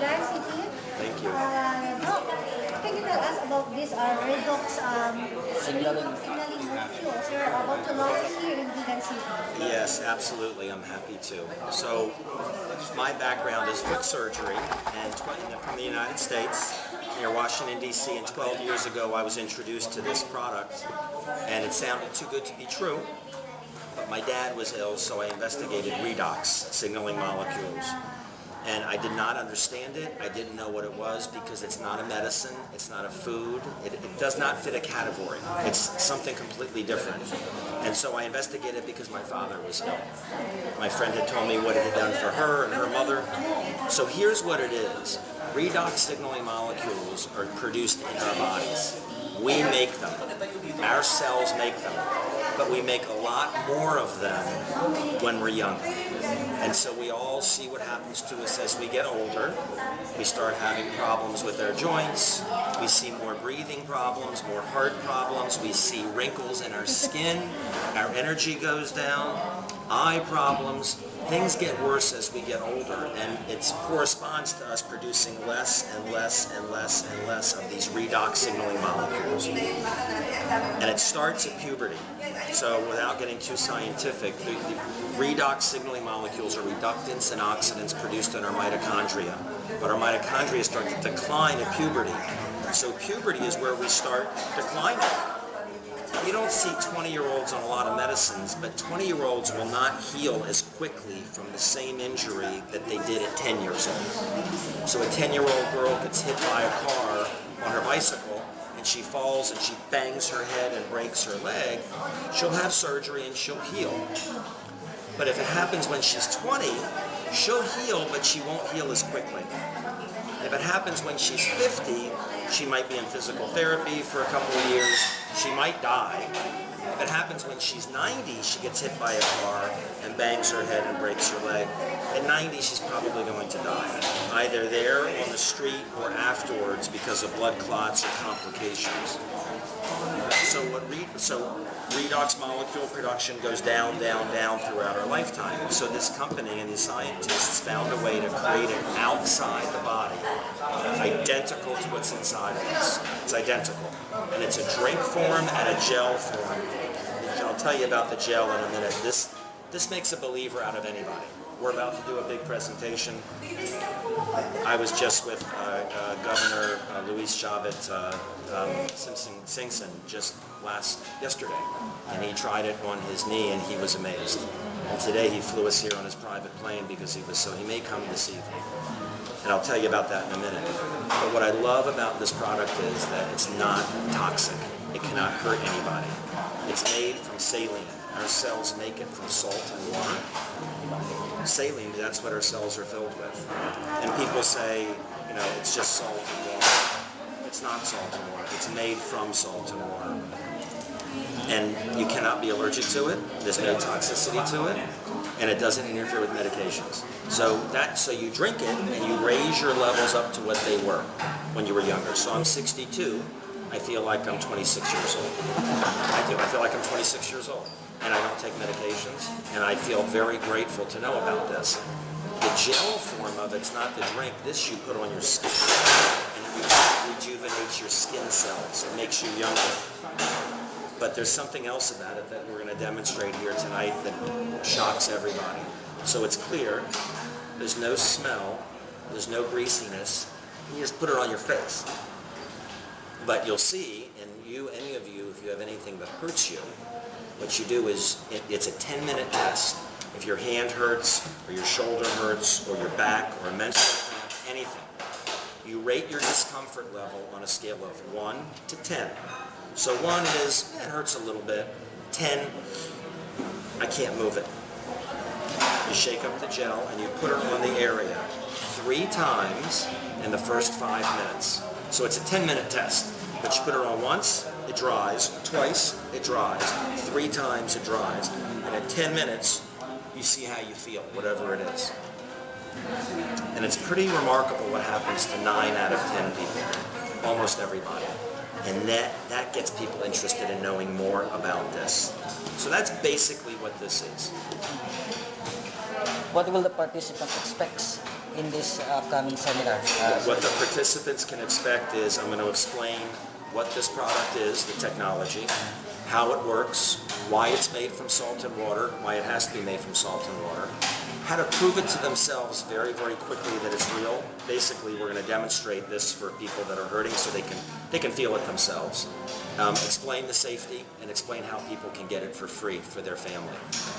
Quezon City. Thank you. Doc, can you tell us about this redox Signaling. signaling molecules you're about to launch here in Quezon City? Yes, absolutely. I'm happy to. So, my background is foot surgery, and from the United States, near Washington, D.C., and 12 years ago I was introduced to this product, and it sounded too good to be true. But my dad was ill, so I investigated redox, signaling molecules. And I did not understand it. I didn't know what it was because it's not a medicine, it's not a food, it does not fit a category. It's something completely different. And so I investigated because my father was ill. My friend had told me what it had done for her and her mother. So here's what it is. Redox signaling molecules are produced in our bodies. We make them. Our cells make them. But we make a lot more of them when we're young. And so we all see what happens to us as we get older. We start having problems with our joints. We see more breathing problems, more heart problems. We see wrinkles in our skin. Our energy goes down. Eye problems. Things get worse as we get older, and it corresponds to us producing less and less and less and less of these redox signaling molecules. And it starts at puberty. So without getting too scientific, the redox signaling molecules are reductants and oxidants produced in our mitochondria. But our mitochondria start to decline at puberty. So puberty is where we start declining. You don't see 20-year-olds on a lot of medicines, but 20-year-olds will not heal as quickly from the same injury that they did at 10 years old. So a 10-year-old girl gets hit by a car on her bicycle, and she falls and she bangs her head and breaks her leg. She'll have surgery and she'll heal. But if it happens when she's 20, she'll heal, but she won't heal as quickly. If it happens when she's 50, she might be in physical therapy for a couple of years. She might die. If it happens when she's 90, she gets hit by a car and bangs her head and breaks her leg. At 90, she's probably going to die, either there on the street or afterwards because of blood clots or complications. So redox molecule production goes down, down, down throughout our lifetime. So this company and these scientists found a way to create it outside the body, identical to what's inside of us. It's identical. And it's a drink form and a gel form. I'll tell you about the gel in a minute. This makes a believer out of anybody. We're about to do a big presentation. I was just with Governor Luis Chavez Simpson just yesterday, and he tried it on his knee and he was amazed. And today he flew us here on his private plane because he may come this evening. And I'll tell you about that in a minute. But what I love about this product is that it's not toxic. It cannot hurt anybody. It's made from saline. Our cells make it from salt and water. Saline, that's what our cells are filled with. And people say, it's just salt and water. It's not salt and water. It's made from salt and water. And you cannot be allergic to it. There's no toxicity to it. And it doesn't interfere with medications. So you drink it and you raise your levels up to what they were when you were younger. So I'm 62. I feel like I'm 26 years old. I do. I feel like I'm 26 years old. And I don't take medications. And I feel very grateful to know about this. The gel form of it's not the drink. This you put on your skin. And it rejuvenates your skin cells. It makes you younger. But there's something else about it that we're going to demonstrate here tonight that shocks everybody. So it's clear. There's no smell. There's no greasiness. You just put it on your face. But you'll see, and any of you, if you have anything that hurts you, what you do is, it's a 10-minute test. If your hand hurts, or your shoulder hurts, or your back, or a menstrual cramp, anything, you rate your discomfort level on a scale of 1 to 10. So 1 is, it hurts a little bit. 10, I can't move it. You shake up the gel, and you put it on the area 3 times in the first 5 minutes. So it's a 10-minute test, but you put it on once, it dries, twice, it dries, 3 times it dries, and at 10 minutes, you see how you feel, whatever it is. And it's pretty remarkable what happens to 9 out of 10 people, almost everybody. And that gets people interested in knowing more about this. So that's basically what this is. What will the participants expect in this upcoming seminar? What the participants can expect is I'm going to explain what this product is, the technology, how it works, why it's made from salt and water, why it has to be made from salt and water, how to prove it to themselves very, very quickly that it's real. Basically, we're going to demonstrate this for people that are hurting so they can feel it themselves. Explain the safety and explain how people can get it for free for their family.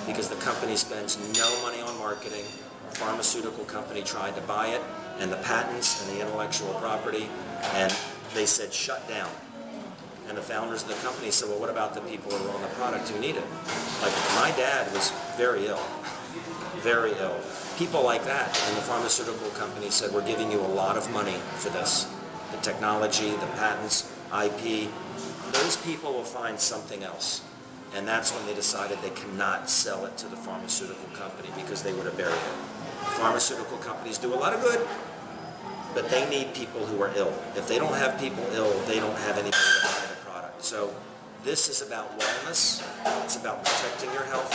Because the company spends no money on marketing. A pharmaceutical company tried to buy it, and the patents and the intellectual property, and they said shut down. And the founders of the company said, well, what about the people who are on the product who need it? Like, my dad was very ill. Very ill. People like that, and the pharmaceutical company said, we're giving you a lot of money for this. The technology, the patents, IP, those people will find something else. And that's when they decided they cannot sell it to the pharmaceutical company because they would have buried it. Pharmaceutical companies do a lot of good, but they need people who are ill. If they don't have people ill, they don't have anybody to buy the product. So this is about wellness, it's about protecting your health,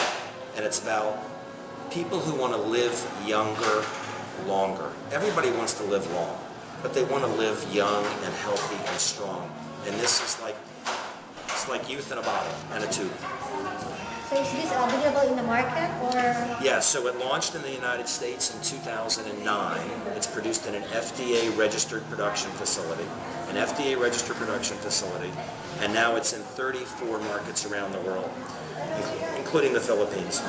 and it's about people who want to live younger, longer. Everybody wants to live long, but they want to live young and healthy and strong. And this is like, it's like youth in a bottle and a tube. So is this available in the market or? Yeah, so it launched in the United States in 2009. It's produced in an FDA registered production facility, and now it's in 34 markets around the world, including the Philippines.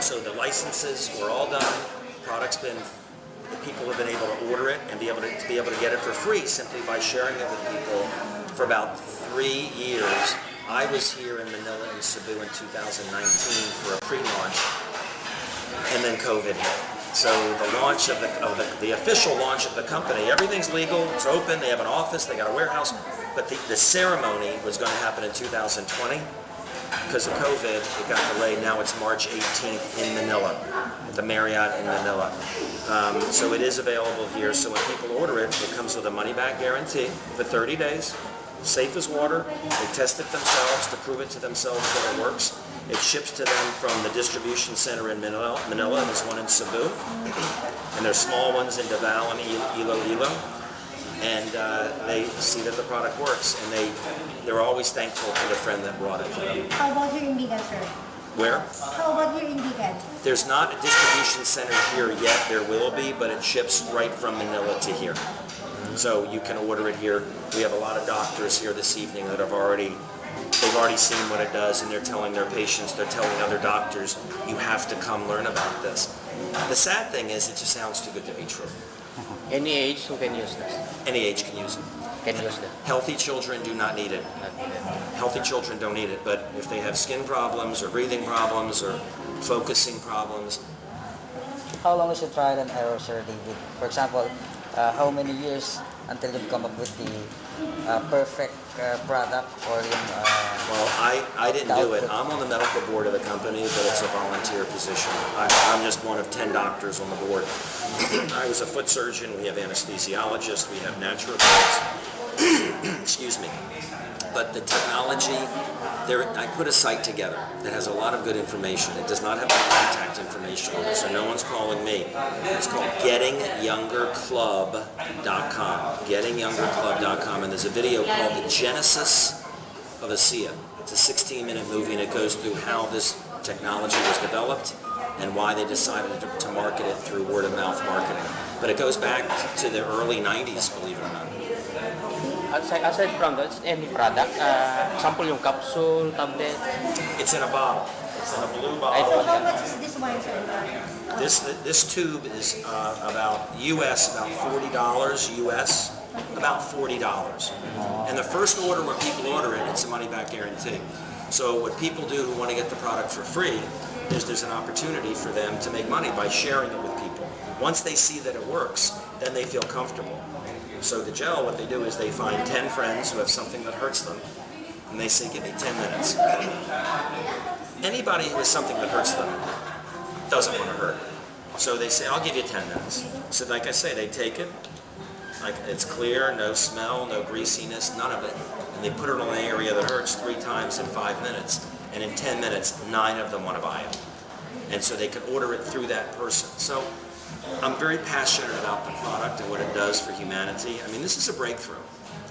So the licenses were all done. The people have been able to order it and be able to get it for free simply by sharing it with people for about 3 years. I was here in Manila and Cebu in 2019 for a pre-launch, and then COVID hit. So the launch of the official launch of the company, everything's legal, it's open, they have an office, they got a warehouse, but the ceremony was going to happen in 2020. Because of COVID, it got delayed. Now it's March 18th in Manila, at the Marriott in Manila. So it is available here. So when people order it, it comes with a money-back guarantee for 30 days. Safe as water. They test it themselves to prove it to themselves that it works. It ships to them from the distribution center in Manila. There's one in Cebu. And there's small ones in Davao and Iloilo. And they see that the product works, and they're always thankful to the friend that brought it to them. How about here in Bigan, sir? Where? How about here in Bigan? There's not a distribution center here yet. There will be, but it ships right from Manila to here. So you can order it here. We have a lot of doctors here this evening that they've already seen what it does, and they're telling their patients, they're telling other doctors, you have to come learn about this. The sad thing is, it just sounds too good to be true. Any age who can use this? Any age can use it. Can use it. Healthy children do not need it. Healthy children don't need it, but if they have skin problems or breathing problems or focusing problems. How long is the trial and error, Sir David? For example, how many years until you come up with the perfect product or Well, I didn't do it. I'm on the medical board of the company, but it's a volunteer position. I'm just one of 10 doctors on the board. I was a foot surgeon. We have anesthesiologists. We have naturopaths. Excuse me. But the technology, I put a site together that has a lot of good information. It does not have my contact information on it, so no one's calling me. It's called GettingYoungerClub.com. GettingYoungerClub.com, and there's a video called The Genesis of ASEA. It's a 16-minute movie, and it goes through how this technology was developed and why they decided to market it through word-of-mouth marketing. But it goes back to the early 90s, believe it or not. Aside from that, any product, sample yung capsule, tablet. It's in a bottle. It's in a blue So bottle. how much is this one, sir? This tube is about US, about $40 US, about $40. And the first order, when people order it, it's a money-back guarantee. So what people do who want to get the product for free is there's an opportunity for them to make money by sharing it with people. Once they see that it works, then they feel comfortable. So the gel, what they do is they find 10 friends who have something that hurts them, and they say, give me 10 minutes. Anybody who has something that hurts them doesn't want to hurt. So they say, I'll give you 10 minutes. So like I say, they take it, like it's clear, no smell, no greasiness, none of it. And they put it on an area that hurts 3 times in 5 minutes. And in 10 minutes, 9 of them want to buy it. and so they can order it through that person. So I'm very passionate about the product and what it does for humanity. I mean, this is a breakthrough.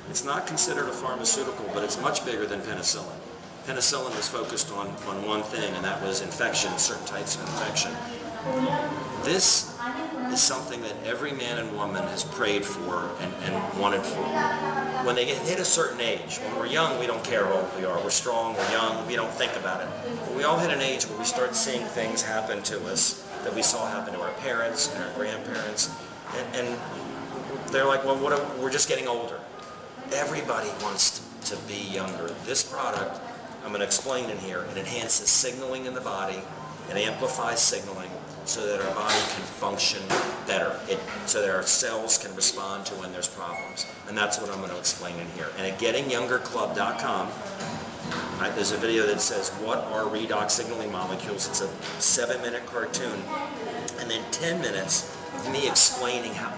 It's not considered a pharmaceutical, but it's much bigger than penicillin. Penicillin was focused on one thing, and that was infection, certain types of infection. This is something that every man and woman has prayed for and wanted for. When they hit a certain age, when we're young, we don't care how old we are. We're strong, we're young, we don't think about it. But we all hit an age where we start seeing things happen to us that we saw happen to our parents and our grandparents. And they're like, well, we're just getting older. Everybody wants to be younger. This product, I'm going to explain in here, it enhances signaling in the body, it amplifies signaling so that our body can function better, so that our cells can respond to when there's problems. And that's what I'm going to explain in here. And at gettingyoungerclub.com, there's a video that says, what are redox signaling molecules? It's a 7-minute cartoon, and then 10 minutes of me explaining how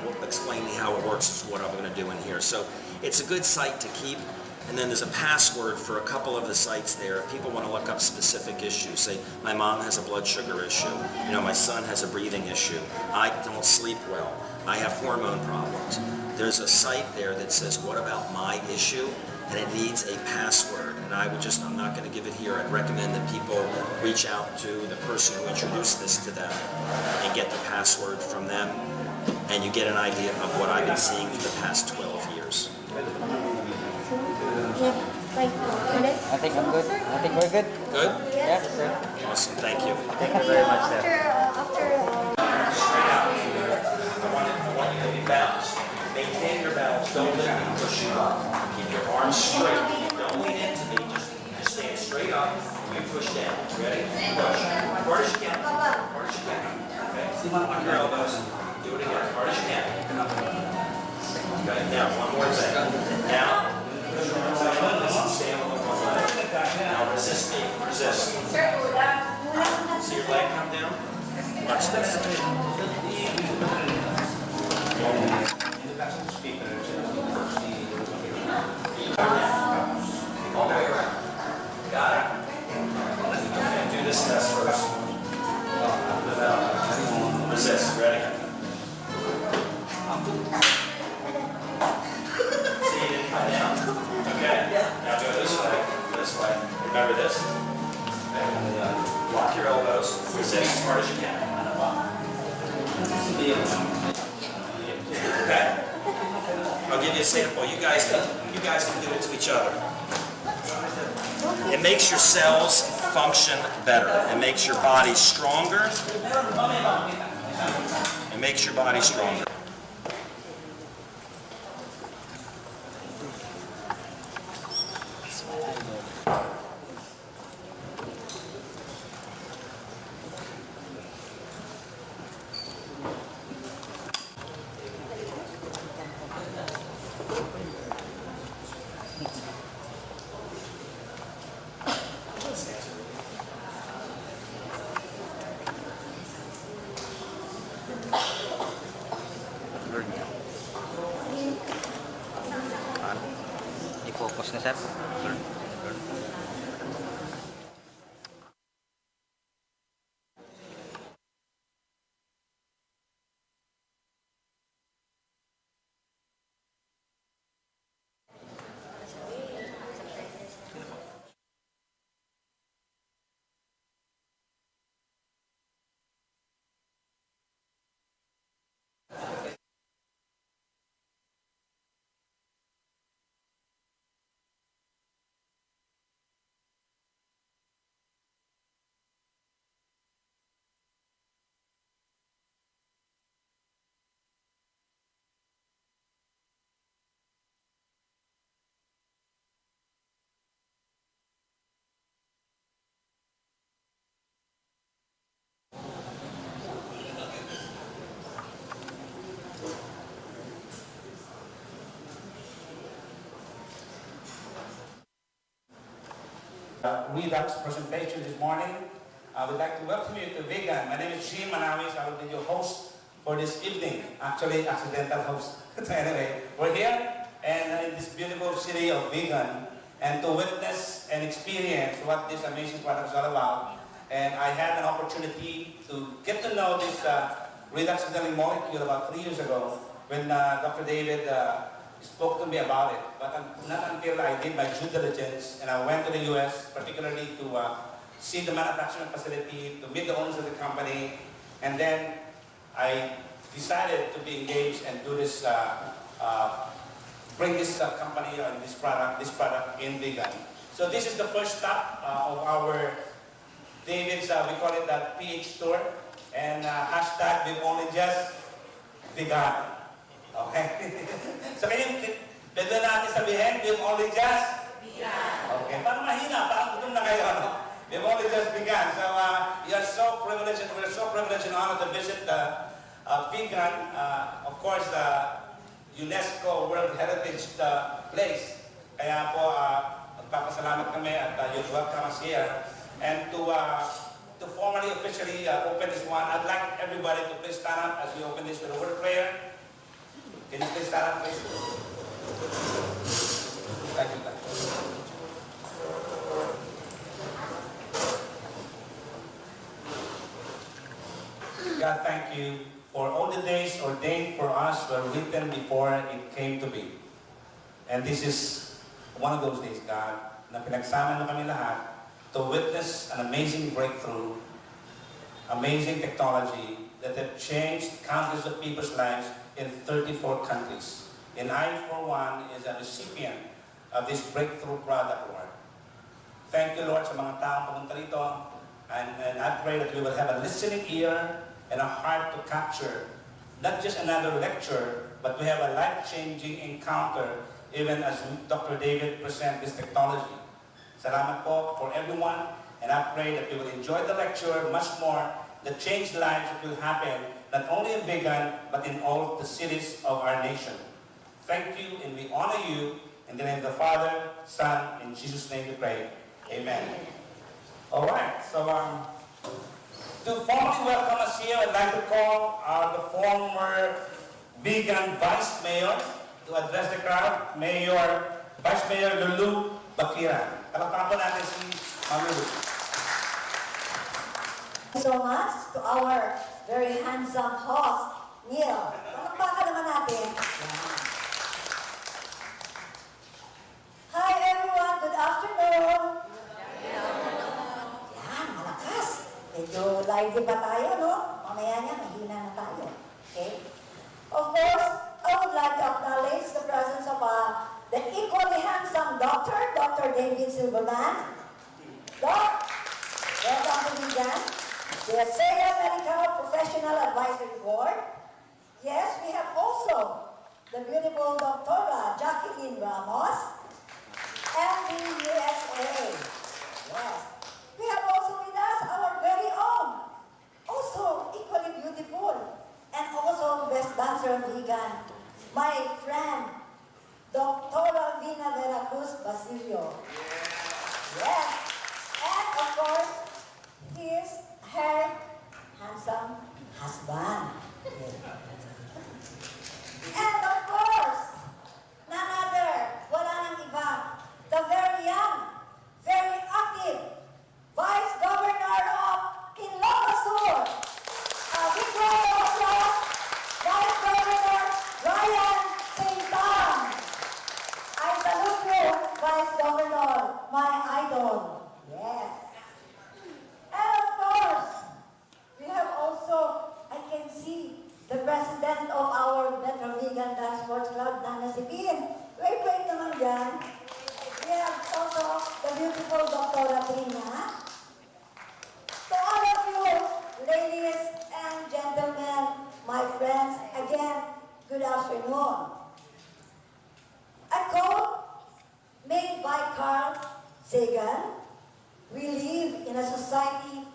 it works is what I'm going to do in here. So it's a good site to keep. And then there's a password for a couple of the sites there. If people want to look up specific issues, say my mom has a blood sugar issue, my son has a breathing issue, I don't sleep well, I have hormone problems. There's a site there that says, what about my issue? And it needs a password. And I'm not going to give it here. I'd recommend that people reach out to the person who introduced this to them and get the password from them. And you get an idea of what I've been seeing for the past 12 years. I think I'm good. I think we're good. Good? Yeah, sir. Awesome. Thank you. Thank you very much, sir. I want you to be balanced. Maintain your balance. Don't let me push you up. Keep your arms straight. Don't lean into me. Just stand straight up. You push down. Ready? Push. Hard as you can. Hard as you can. Okay? On your elbows. Do it again. Hard as you can. Okay. Now, one more thing. Now, push your arms out like this and stand on one leg. Now, resist me. Resist. See your leg come down? Watch this. All the way around. Got it? Okay, do this test first. Resist. Ready? See, you didn't come down? Okay. Now go this way. This way. Remember this. Okay. Lock your elbows. Resist as hard as you can. Okay? I'll give you a sample. You guys can do it to each other. It makes your cells function better. It makes your body stronger. It makes your body stronger. I-focus na, sir. Redox presentation this morning. I would like to welcome you to Vegan. My name is Jim Manawis. I will be your host for this evening. Actually, accidental host. Anyway, we're here and in this beautiful city of Vegan, and to witness and experience what this amazing product is all about. And I had an opportunity to get to know this redox signaling molecule about 3 years ago when Dr. David spoke to me about it. But not until I did my due diligence and I went to the US, particularly to see the manufacturing facility, to meet the owners of the company, and then I decided to be engaged and do this, bring this company and this product in vegan. So this is the first stop of our David's, we call it the PH tour, and hashtag we've only just begun. Okay? So pwede natin sabihin, we've only just begun. Okay, parang mahina, parang gutom na kayo. No? We've only just begun. So we are so privileged and we're so privileged and honored to visit the vegan, of course, the UNESCO World Heritage Place. Kaya po, magpapasalamat kami at you'll welcome us here. And to formally, officially open this one, I'd like everybody to please stand up as we open this with a word of prayer. Can you please stand up, please? Thank you. God, thank you for all the days ordained for us were written before it came to be. And this is one of those days, God, na pinagsama mo kami lahat to witness an amazing breakthrough, amazing technology that have changed countless of people's lives in 34 countries. And I, for one, is a recipient of this breakthrough product, Lord. Thank you, Lord, sa mga taong pumunta rito. And I pray that we will have a listening ear and a heart to capture not just another lecture, but we have a life-changing encounter even as Dr. David presents this technology. Salamat po for everyone, and I pray that we will enjoy the lecture much more, the changed lives that will happen, not only in Vegan, but in all the cities of our nation. Thank you, and we honor you. In the name of the Father, Son, in Jesus' name we pray. Amen. All right, so to formally welcome us here, I'd like to call the former Vegan Vice Mayor to address the crowd, Vice Mayor Lulu Bakira. Palakpakan po natin si Ma'am Lulu. Thank you so much to our very handsome host, Neil. Palakpakan naman natin. Hi everyone, good afternoon. Yan, malakas. Medyo lively pa tayo, no? Mamaya niya, mahina na tayo. Okay? Of course, I would like to acknowledge the presence of the equally handsome Dr. David Silverman. Doc, welcome to Vegan. The Sega Medical Professional Advisory Board. Yes, we have also the beautiful Dr. Jacqueline Ramos and the USA. Yes. We have also with us our very own, also equally beautiful, and also best dancer of Vegan, my friend, Dr. Vina Veracruz Basilio. Yes. And of course, her handsome husband. And of course, none other, wala nang iba, the very young, very active Vice Governor of Ilocos Sur, big round of applause, Vice Governor Ryan Sington. I salute you, Vice Governor, my idol. Yes. And of course, we have also, I can see, the president of our Metro Vegan Dance Sports Club, Nana Sipin. Wait naman dyan. We have also the beautiful Dr. Trina. To all of you, ladies and gentlemen, my friends, again, good afternoon. A code made by Carl Sagan. We live in a society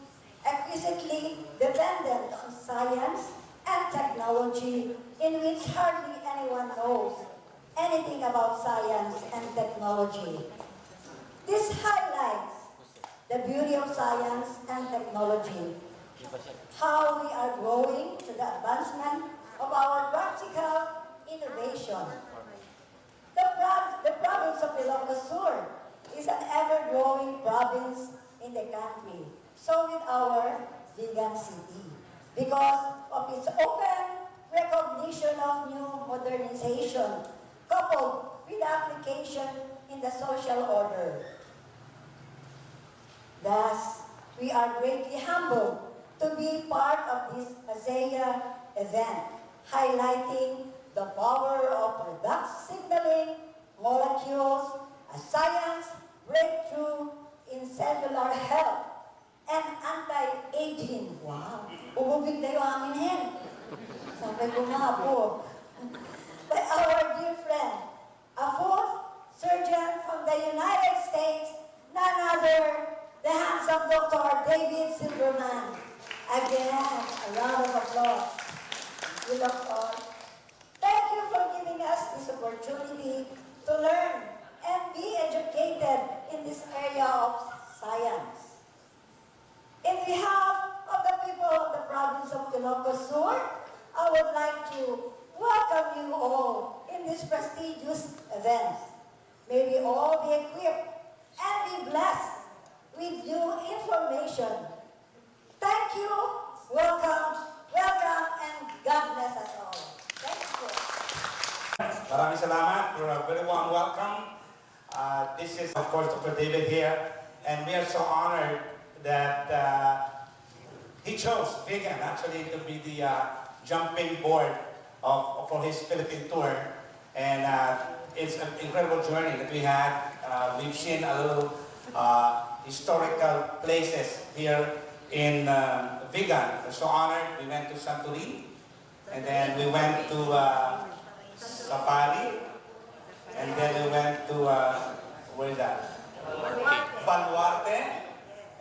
exquisitely dependent on science and technology in which hardly anyone knows anything about science and technology. This highlights the beauty of science and technology, how we are growing to the advancement of our practical innovation. The province of Ilocos Sur is an ever-growing province in the country. So with our vegan city, because of its open recognition of new modernization, coupled with application in the social order. Thus, we are greatly humbled to be part of this ASEA event, highlighting the power of product signaling, molecules, a science breakthrough in cellular health, and anti-aging. Wow! Ububig na yung amin hen. Sabi ko nga po. By our dear friend, a food surgeon from the United States, none other, the handsome Dr. David Silverman. Again, a round of applause. We love all. Thank you for giving us this opportunity to learn and be educated in this area of science. In behalf of the people of the province of Ilocos Sur, I would like to welcome you all in this prestigious event. May we all be equipped and be blessed with new information. Thank you, welcome, and God bless us all. Thank you. Maraming salamat for a very warm welcome. This is, of course, Dr. David here, and we are so honored that he chose vegan actually to be the jumping board for his Philippine tour, and it's an incredible journey that we had. We've seen a little historical places here in vegan. We're so honored. We went to Santorini, and then we went to Safari, and then we went to where is that? Baluarte.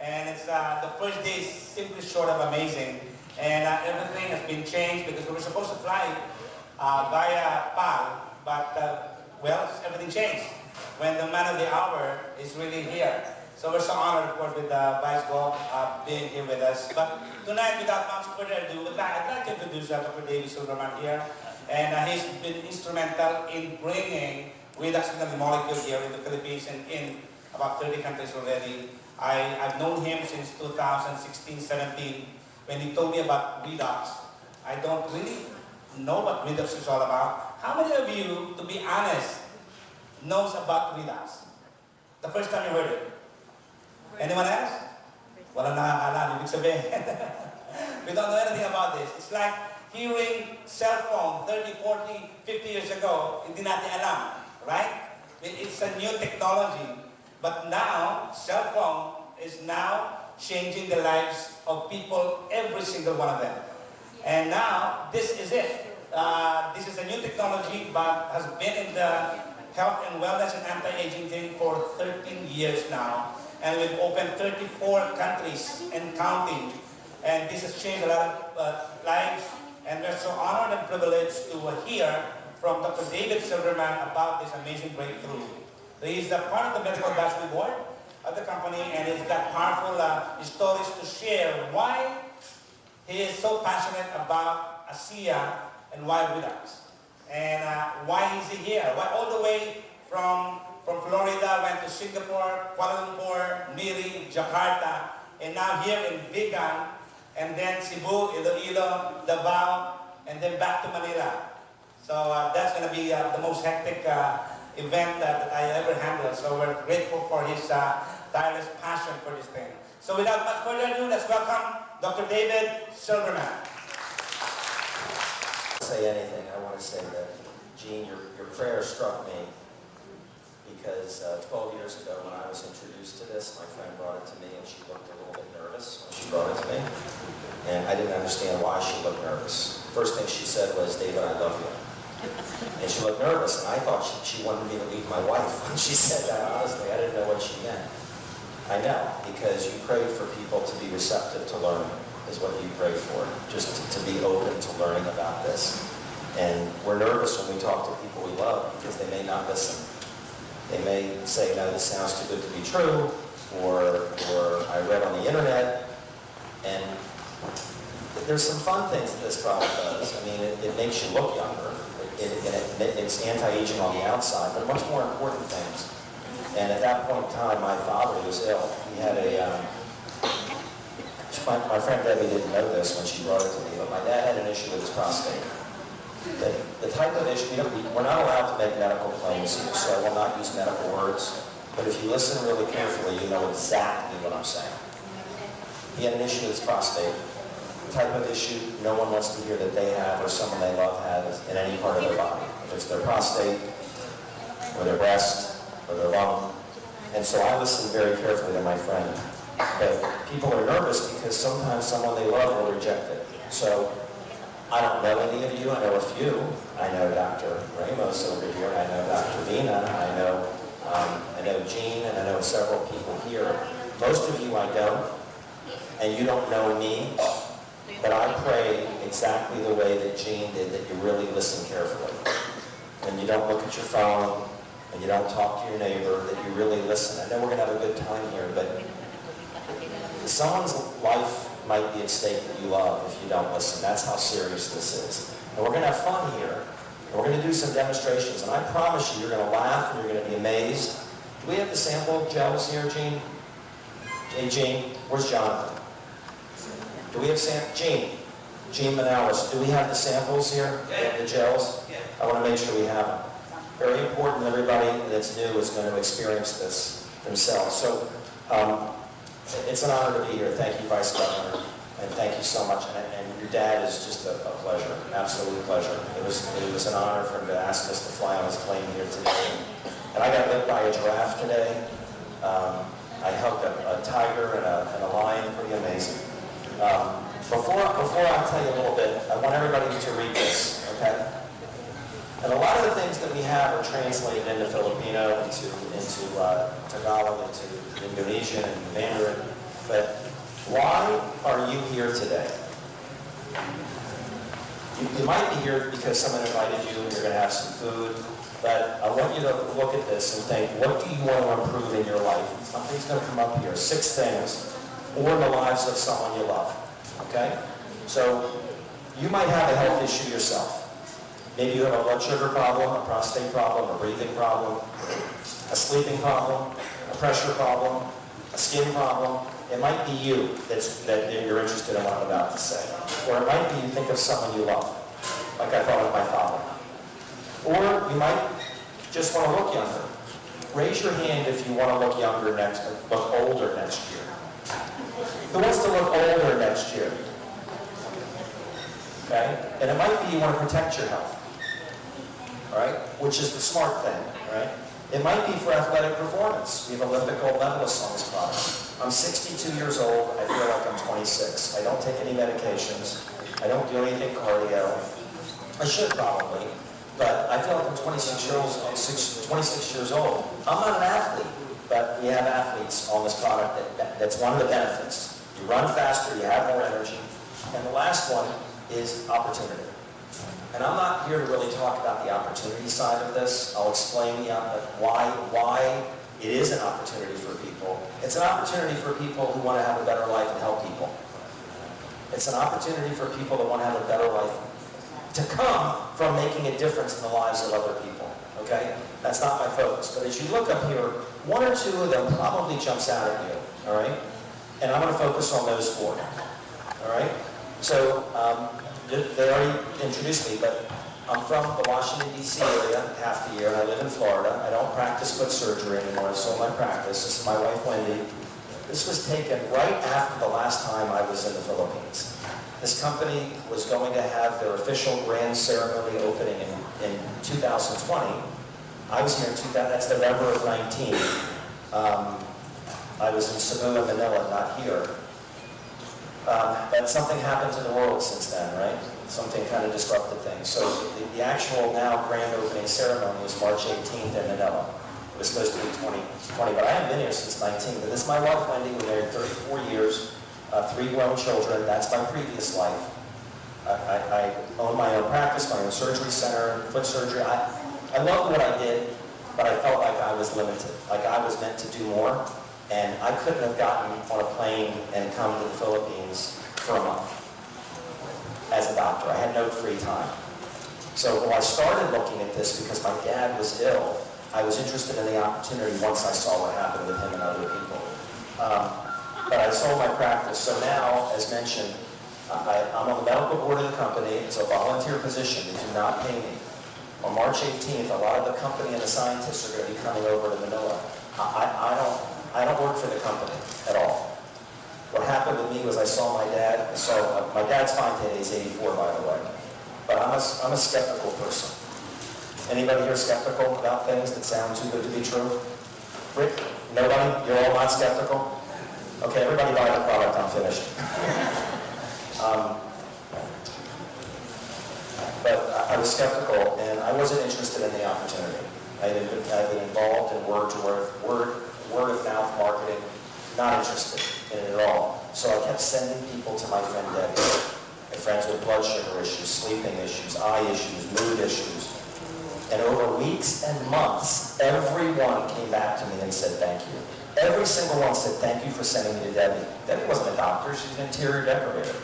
And it's the first day is simply short of amazing, and everything has been changed because we were supposed to fly via PAL, but well, everything changed when the man of the hour is really here. So we're so honored, of course, with Vice Gov being here with us. But tonight, without much further ado, I'd like to introduce Dr. David Silverman here, and he's been instrumental in bringing redox signal molecule here in the Philippines and in about 30 countries already. I've known him since 2016-17 when he told me about redox. I don't really know what redox is all about. How many of you, to be honest, knows about redox? The first time you heard it? Anyone else? Walang nakakaalam, ibig sabihin. We don't know anything about this. It's like hearing cell phone 30, 40, 50 years ago, hindi natin alam, right? It's a new technology. But now, cell phone is now changing the lives of people, every single one of them. And now, this is it. This is a new technology, but has been in the health and wellness and anti-aging thing for 13 years now. And we've opened 34 countries and counting. And this has changed a lot of lives. And we're so honored and privileged to hear from Dr. David Silverman about this amazing breakthrough. He's a part of the medical advisory board of the company, and he's got powerful stories to share why he is so passionate about ASEA and why redox. And why is he here? Why all the way from Florida, went to Singapore, Kuala Lumpur, Miri, Jakarta, and now here in Vegan, and then Cebu, Iloilo, Davao, and then back to Manila. So that's going to be the most hectic event that I ever handled. So we're grateful for his tireless passion for this thing. So without much further ado, let's welcome Dr. David Silverman. Say anything, I want to say that, Gene, your prayer struck me because 12 years ago when I was introduced to this, my friend brought it to me and she looked a little bit nervous when she brought it to me. And I didn't understand why she looked nervous. First thing she said was, David, I love you. And she looked nervous, and I thought she wanted me to leave my wife when she said that, honestly. I didn't know what she meant. I know, because you prayed for people to be receptive to learning, is what you prayed for, just to be open to learning about this. And we're nervous when we talk to people we love because they may not listen. They may say, no, this sounds too good to be true, or I read on the internet, and there's some fun things that this product does. I mean, it makes you look younger. It's anti-aging on the outside, but much more important things. And at that point in time, my father was ill. He had my friend Debbie didn't know this when she brought it to me, but my dad had an issue with his prostate. The type of issue, we're not allowed to make medical claims here, so I will not use medical words. But if you listen really carefully, you know exactly what I'm saying. He had an issue with his prostate. The type of issue no one wants to hear that they have or someone they love has in any part of their body. Whether it's their prostate, or their breast, or their lung. And so I listened very carefully to my friend. But people are nervous because sometimes someone they love will reject it. So I don't know any of you. I know a few. I know Dr. Ramos over here. I know Dr. Vina. I know Jean, and I know several people here. Most of you I don't, and you don't know me. But I pray exactly the way that Jean did, that you really listen carefully. And you don't look at your phone, and you don't talk to your neighbor, that you really listen. I know we're going to have a good time here, but someone's life might be at stake that you love if you don't listen. That's how serious this is. And we're going to have fun here. And we're going to do some demonstrations. And I promise you, you're going to laugh and you're going to be amazed. Do we have the sample gels here, Jean? Hey, Jean, where's Jonathan? Do we have Jean Manalis, do we have the samples here, the gels? I want to make sure we have them. Very important, everybody that's new is going to experience this themselves. So it's an honor to be here. Thank you, Vice Governor, and thank you so much. And your dad is just a pleasure, absolute pleasure. It was an honor for him to ask us to fly on his plane here today. And I got licked by a giraffe today. I hugged a tiger and a lion, pretty amazing. Before I tell you a little bit, I want everybody to read this, okay? And a lot of the things that we have are translated into Filipino, into Tagalog, into Indonesian and Mandarin. But why are you here today? You might be here because someone invited you and you're going to have some food. But I want you to look at this and think, what do you want to improve in your life? Something's going to come up here. 6 things, or in the lives of someone you love. Okay? So you might have a health issue yourself. Maybe you have a blood sugar problem, a prostate problem, a breathing problem, a sleeping problem, a pressure problem, a skin problem. It might be you that you're interested in what I'm about to say. Or it might be you think of someone you love, like I thought of my father. Or you might just want to look younger. Raise your hand if you want to look younger look older next year. Who wants to look older next year? Okay? And it might be you want to protect your health. All right? Which is the smart thing, right? It might be for athletic performance. We have Olympic gold medalists on this product. I'm 62 years old. I feel like I'm 26. I don't take any medications. I don't do anything cardio. I should probably. But I feel like I'm 26 years old. I'm not an athlete, but we have athletes on this product that's one of the benefits. You run faster, you have more energy. And the last one is opportunity. And I'm not here to really talk about the opportunity side of this. I'll explain why it is an opportunity for people. It's an opportunity for people who want to have a better life and help people. It's an opportunity for people that want to have a better life to come from making a difference in the lives of other people, okay? That's not my focus. But as you look up here, 1 or 2 of them probably jumps out at you, all right? And I'm going to focus on those 4, all right? So they already introduced me, but I'm from the Washington, D.C. area half the year, and I live in Florida. I don't practice foot surgery anymore. I sold my practice. This is my wife, Wendy. This was taken right after the last time I was in the Philippines. This company was going to have their official grand ceremony opening in 2020. I was here in that's November of 19. I was in Cebu and Manila, not here. But something happened to the world since then, right? Something kind of disrupted things. So the actual now grand opening ceremony is March 18th in Manila. It was supposed to be 2020, but I haven't been here since 19. But this is my wife, Wendy. We're married 34 years. 3 grown children. That's my previous life. I own my own practice, my own surgery center, foot surgery. I loved what I did, but I felt like I was limited, like I was meant to do more, and I couldn't have gotten on a plane and come to the Philippines for a month as a doctor. I had no free time. So when I started looking at this, because my dad was ill, I was interested in the opportunity once I saw what happened with him and other people. but I sold my practice. So now, as mentioned, I'm on the medical board of the company. It's a volunteer position. They do not pay me. On March 18th, a lot of the company and the scientists are going to be coming over to Manila. I don't work for the company at all. What happened with me was I saw my dad. My dad's fine today. He's 84, by the way. But I'm a skeptical person. Anybody here skeptical about things that sound too good to be true? Rick? Nobody? You're all not skeptical? Okay, everybody buy the product. I'm finished. But I was skeptical, and I wasn't interested in the opportunity. I've been involved in word of mouth marketing, not interested in it at all. So I kept sending people to my friend Debbie. My friends with blood sugar issues, sleeping issues, eye issues, mood issues. And over weeks and months, everyone came back to me and said thank you. Every single one said thank you for sending me to Debbie. Debbie wasn't a doctor, she's an interior decorator.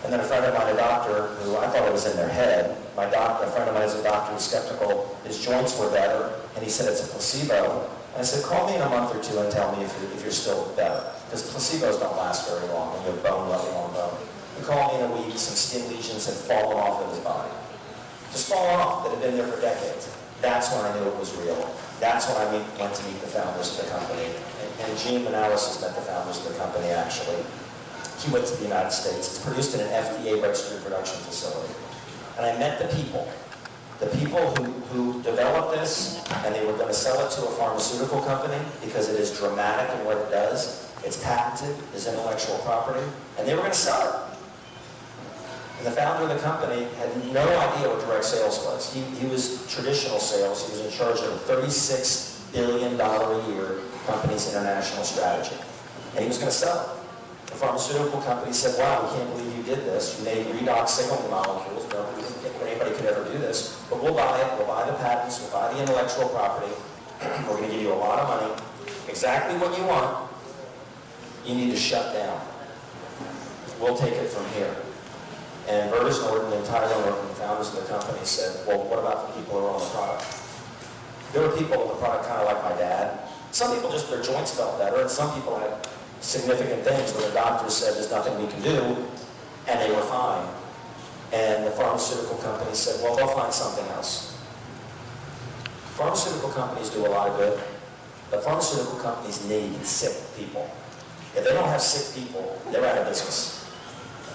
And then a friend of mine, a doctor, who I thought it was in their head, a friend of mine is a doctor who's skeptical, his joints were better, and he said it's a placebo. And I said, call me in a month or two and tell me if you're still better. Because placebos don't last very long when you have bone rubbing on bone. He called me in a week, some skin lesions had fallen off of his body. Just fallen off, that had been there for decades. That's when I knew it was real. That's when I went to meet the founders of the company. And Gene Manalis has met the founders of the company, actually. He went to the United States. It's produced in an FDA-registered production facility. And I met the people who developed this, and they were going to sell it to a pharmaceutical company because it is dramatic in what it does. It's patented, it's intellectual property, and they were going to sell it. And the founder of the company had no idea what direct sales was. He was traditional sales. He was in charge of a $36 billion a year company's international strategy. And he was going to sell it. The pharmaceutical company said, wow, we can't believe you did this. You made redox signaling molecules. No, we didn't think anybody could ever do this. But we'll buy it. We'll buy the patents. We'll buy the intellectual property. We're going to give you a lot of money. Exactly what you want. You need to shut down. We'll take it from here. And Vertus Norton and Tyler Norton, the founders of the company, said, well, what about the people who are on the product? There were people on the product kind of like my dad. Some people just, their joints felt better, and some people had significant things where the doctors said there's nothing we can do, and they were fine. And the pharmaceutical company said, well, they'll find something else. Pharmaceutical companies do a lot of good, but pharmaceutical companies need sick people. If they don't have sick people, they're out of business.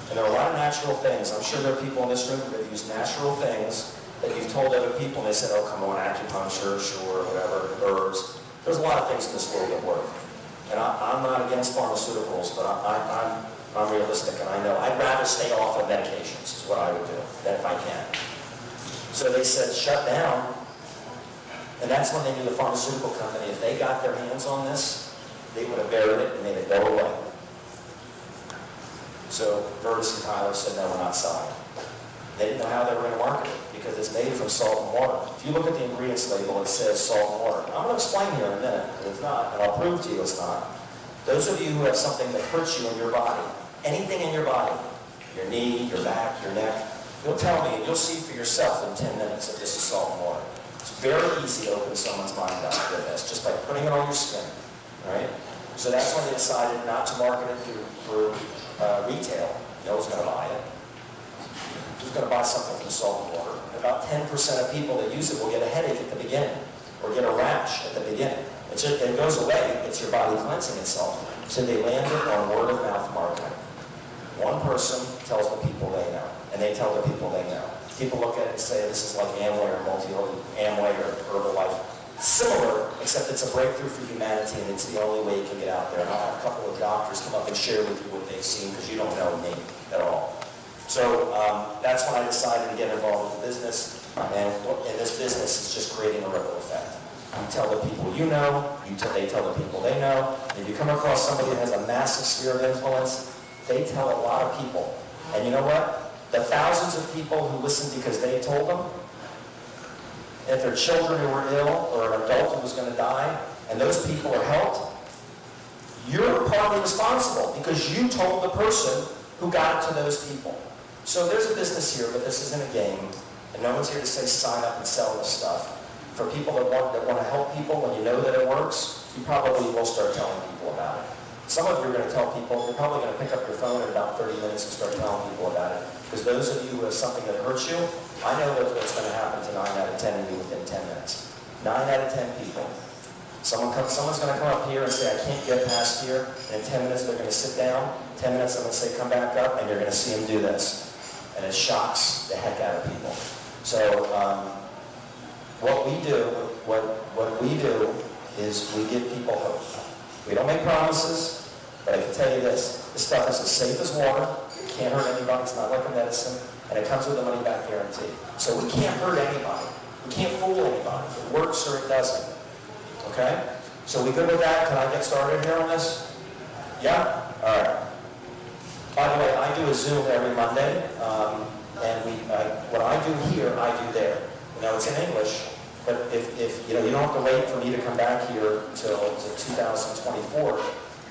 And there are a lot of natural things. I'm sure there are people in this room who have used natural things that you've told other people, and they said, oh, come on, acupuncture, sure, whatever, herbs. There's a lot of things in this world that work. And I'm not against pharmaceuticals, but I'm realistic, and I know I'd rather stay off of medications, is what I would do, than if I can. So they said, shut down. And that's when they knew the pharmaceutical company, if they got their hands on this, they would have buried it and made it go away. So Vertus and Tyler said, no, we're not selling it. They didn't know how they were going to market it because it's made from salt and water. If you look at the ingredients label, it says salt and water. I'm going to explain here in a minute, but it's not, and I'll prove to you it's not. Those of you who have something that hurts you in your body, anything in your body, your knee, your back, your neck, you'll tell me and you'll see for yourself in 10 minutes if this is salt and water. It's very easy to open someone's mind up to this just by putting it on your skin, right? So that's when they decided not to market it through retail. No one's going to buy it. Who's going to buy something from salt and water? And about 10% of people that use it will get a headache at the beginning or get a rash at the beginning. It goes away. It's your body cleansing itself. So they landed on word-of-mouth marketing. One person tells the people they know, and they tell the people they know. People look at it and say, this is like Amway or Herbalife. Similar, except it's a breakthrough for humanity, and it's the only way you can get out there. And I'll have a couple of doctors come up and share with you what they've seen, because you don't know me at all. So that's when I decided to get involved with the business, and this business is just creating a ripple effect. You tell the people you know, they tell the people they know. And if you come across somebody that has a massive sphere of influence, they tell a lot of people. And you know what? The thousands of people who listened because they told them, if their children who were ill or an adult who was going to die, and those people are helped, you're partly responsible because you told the person who got it to those people. So there's a business here, but this isn't a game, and no one's here to say sign up and sell this stuff. For people that want to help people, when you know that it works, you probably will start telling people about it. Some of you are going to tell people, you're probably going to pick up your phone in about 30 minutes and start telling people about it. Because those of you who have something that hurts you, I know what's going to happen to 9 out of 10 of you within 10 minutes. 9 out of 10 people. Someone's going to come up here and say, I can't get past here. And in 10 minutes, they're going to sit down. 10 minutes, I'm going to say, come back up, and you're going to see them do this. And it shocks the heck out of people. So what we do is we give people hope. We don't make promises, but I can tell you this stuff is as safe as water. It can't hurt anybody. It's not like a medicine. And it comes with a money-back guarantee. So we can't hurt anybody. We can't fool anybody. It works or it doesn't. Okay? So we good with that? Can I get started here on this? Yeah? All right. By the way, I do a Zoom every Monday, and what I do here, I do there. Now it's in English, but if you don't have to wait for me to come back here until 2024.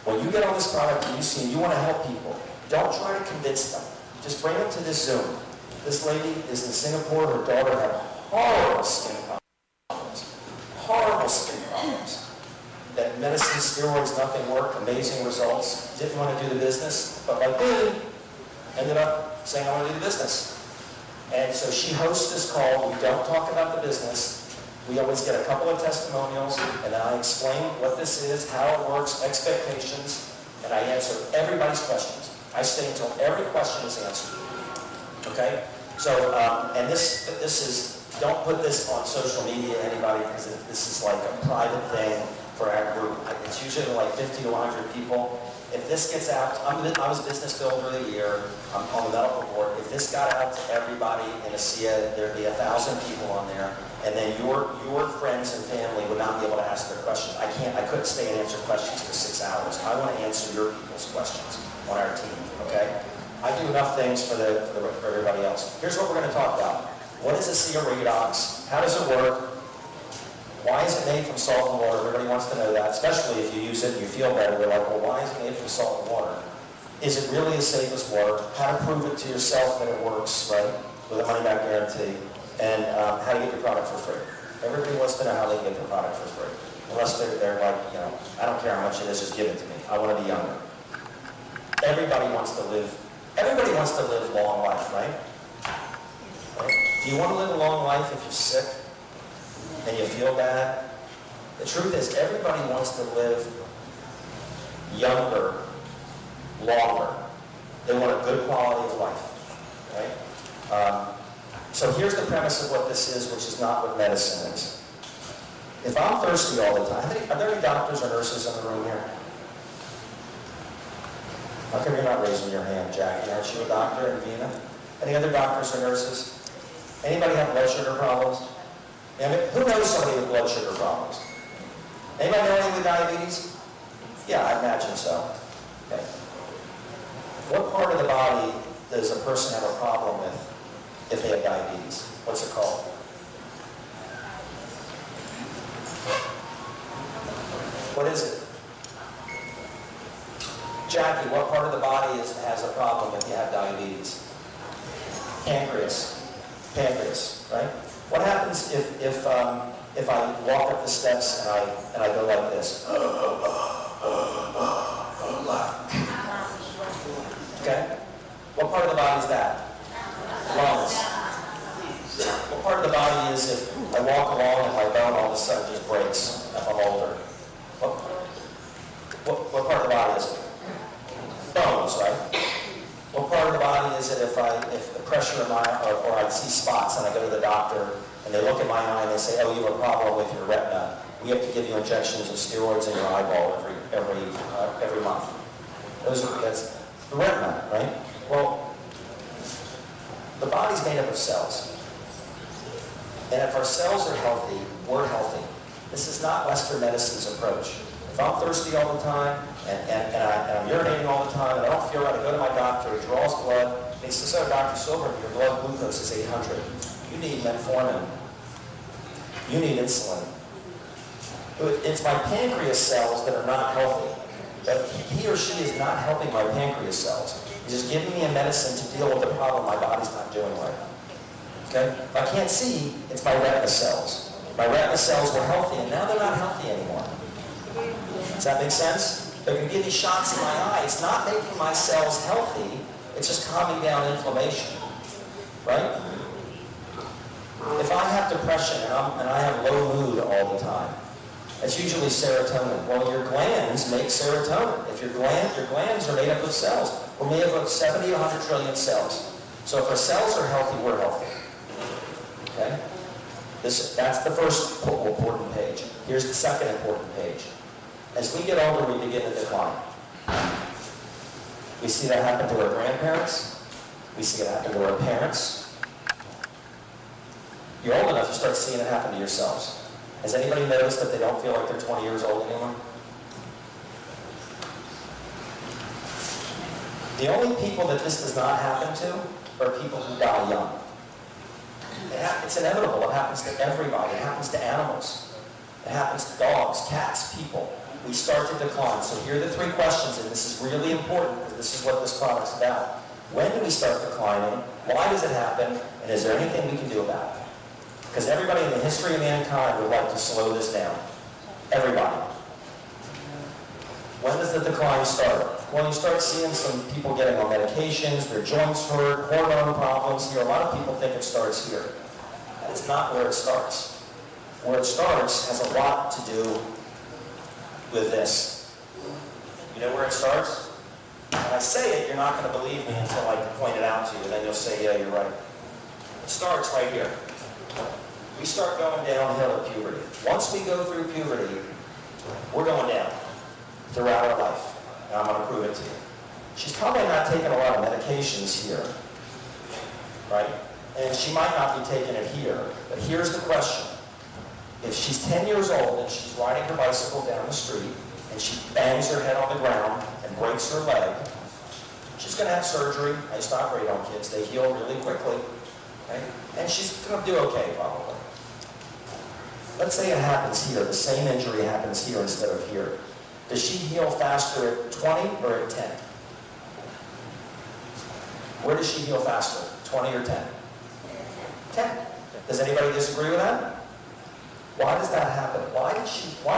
When you get on this product and you see you want to help people, don't try to convince them. Just bring them to this Zoom. This lady is in Singapore. Her daughter had horrible skin problems. Horrible skin problems. That medicine, steroids, nothing worked. Amazing results. Didn't want to do the business, but like me, ended up saying I want to do the business. And so she hosts this call. We don't talk about the business. We always get a couple of testimonials, and then I explain what this is, how it works, expectations, and I answer everybody's questions. I stay until every question is answered. Okay? So, and this is, don't put this on social media to anybody, because this is like a private thing for our group. It's usually like 50 to 100 people. If this gets out, I was business builder of the year. I'm on the medical board. If this got out to everybody in ASEA, there'd be 1,000 people on there, and then your friends and family would not be able to ask their questions. I couldn't stay and answer questions for 6 hours. I want to answer your people's questions on our team. Okay? I do enough things for everybody else. Here's what we're going to talk about. What is ASEA Redox? How does it work? Why is it made from salt and water? Everybody wants to know that, especially if you use it and you feel better. They're like, well, why is it made from salt and water? Is it really as safe as water? How to prove it to yourself that it works, right? With a money-back guarantee. And how to get your product for free. Everybody wants to know how they can get their product for free. Unless they're like, I don't care how much it is, just give it to me. I want to be younger. Everybody wants to live long life, right? Do you want to live a long life if you're sick and you feel bad? The truth is, everybody wants to live younger, longer. They want a good quality of life, right? So here's the premise of what this is, which is not what medicine is. If I'm thirsty all the time, are there any doctors or nurses in the room here? How come you're not raising your hand, Jackie? Aren't you a doctor in Vienna? Any other doctors or nurses? Anybody have blood sugar problems? Who knows somebody with blood sugar problems? Anybody know anyone with diabetes? Yeah, I imagine so. Okay. What part of the body does a person have a problem with if they have diabetes? What's it called? What is it? Jackie, what part of the body has a problem if you have diabetes? Pancreas. Pancreas, right? What happens if I walk up the steps and I go like this? Okay? What part of the body is that? Lungs. What part of the body is if I walk along and my bone all of a sudden just breaks if I'm older? What part of the body is it? Bones, right? What part of the body is it if the pressure in my eye, or I see spots and I go to the doctor and they look at my eye and they say, oh, you have a problem with your retina. We have to give you injections of steroids in your eyeball every month. That's the retina, right? Well, the body's made up of cells. And if our cells are healthy, we're healthy. This is not Western medicine's approach. If I'm thirsty all the time, and I'm urinating all the time, and I don't feel right, I go to my doctor, he draws blood, and he says, oh, Dr. Silver, your blood glucose is 800. You need metformin. You need insulin. It's my pancreas cells that are not healthy. But he or she is not helping my pancreas cells. He's just giving me a medicine to deal with the problem my body's not doing right. Okay? If I can't see, it's my retina cells. My retina cells were healthy, and now they're not healthy anymore. Does that make sense? They're going to give me shots in my eye. It's not making my cells healthy. It's just calming down inflammation, right? If I have depression and I have low mood all the time, it's usually serotonin. Well, your glands make serotonin. If your glands are made up of cells. We're made up of 70 to 100 trillion cells. So if our cells are healthy, we're healthy. Okay? That's the first important page. Here's the second important page. As we get older, we begin to decline. We see that happen to our grandparents. We see it happen to our parents. You're old enough, you start seeing it happen to yourselves. Has anybody noticed that they don't feel like they're 20 years old anymore? The only people that this does not happen to are people who die young. It's inevitable. It happens to everybody. It happens to animals. It happens to dogs, cats, people. We start to decline. So here are the three questions, and this is really important because this is what this product's about. When do we start declining? Why does it happen? And is there anything we can do about it? Because everybody in the history of mankind would like to slow this down. Everybody. When does the decline start? Well, you start seeing some people getting on medications, their joints hurt, hormone problems. A lot of people think it starts here. That is not where it starts. Where it starts has a lot to do with this. You know where it starts? When I say it, you're not going to believe me until I point it out to you. Then you'll say, yeah, you're right. It starts right here. We start going downhill at puberty. Once we go through puberty, we're going down throughout our life. And I'm going to prove it to you. She's probably not taking a lot of medications here, right? And she might not be taking it here. But here's the question. If she's 10 years old and she's riding her bicycle down the street and she bangs her head on the ground and breaks her leg, she's going to have surgery. I used to operate on kids. They heal really quickly. Okay? And she's going to do okay, probably. Let's say it happens here. The same injury happens here instead of here. Does she heal faster at 20 or at 10? Where does she heal faster, 20 or 10? 10. Does anybody disagree with that? Why does that happen? Why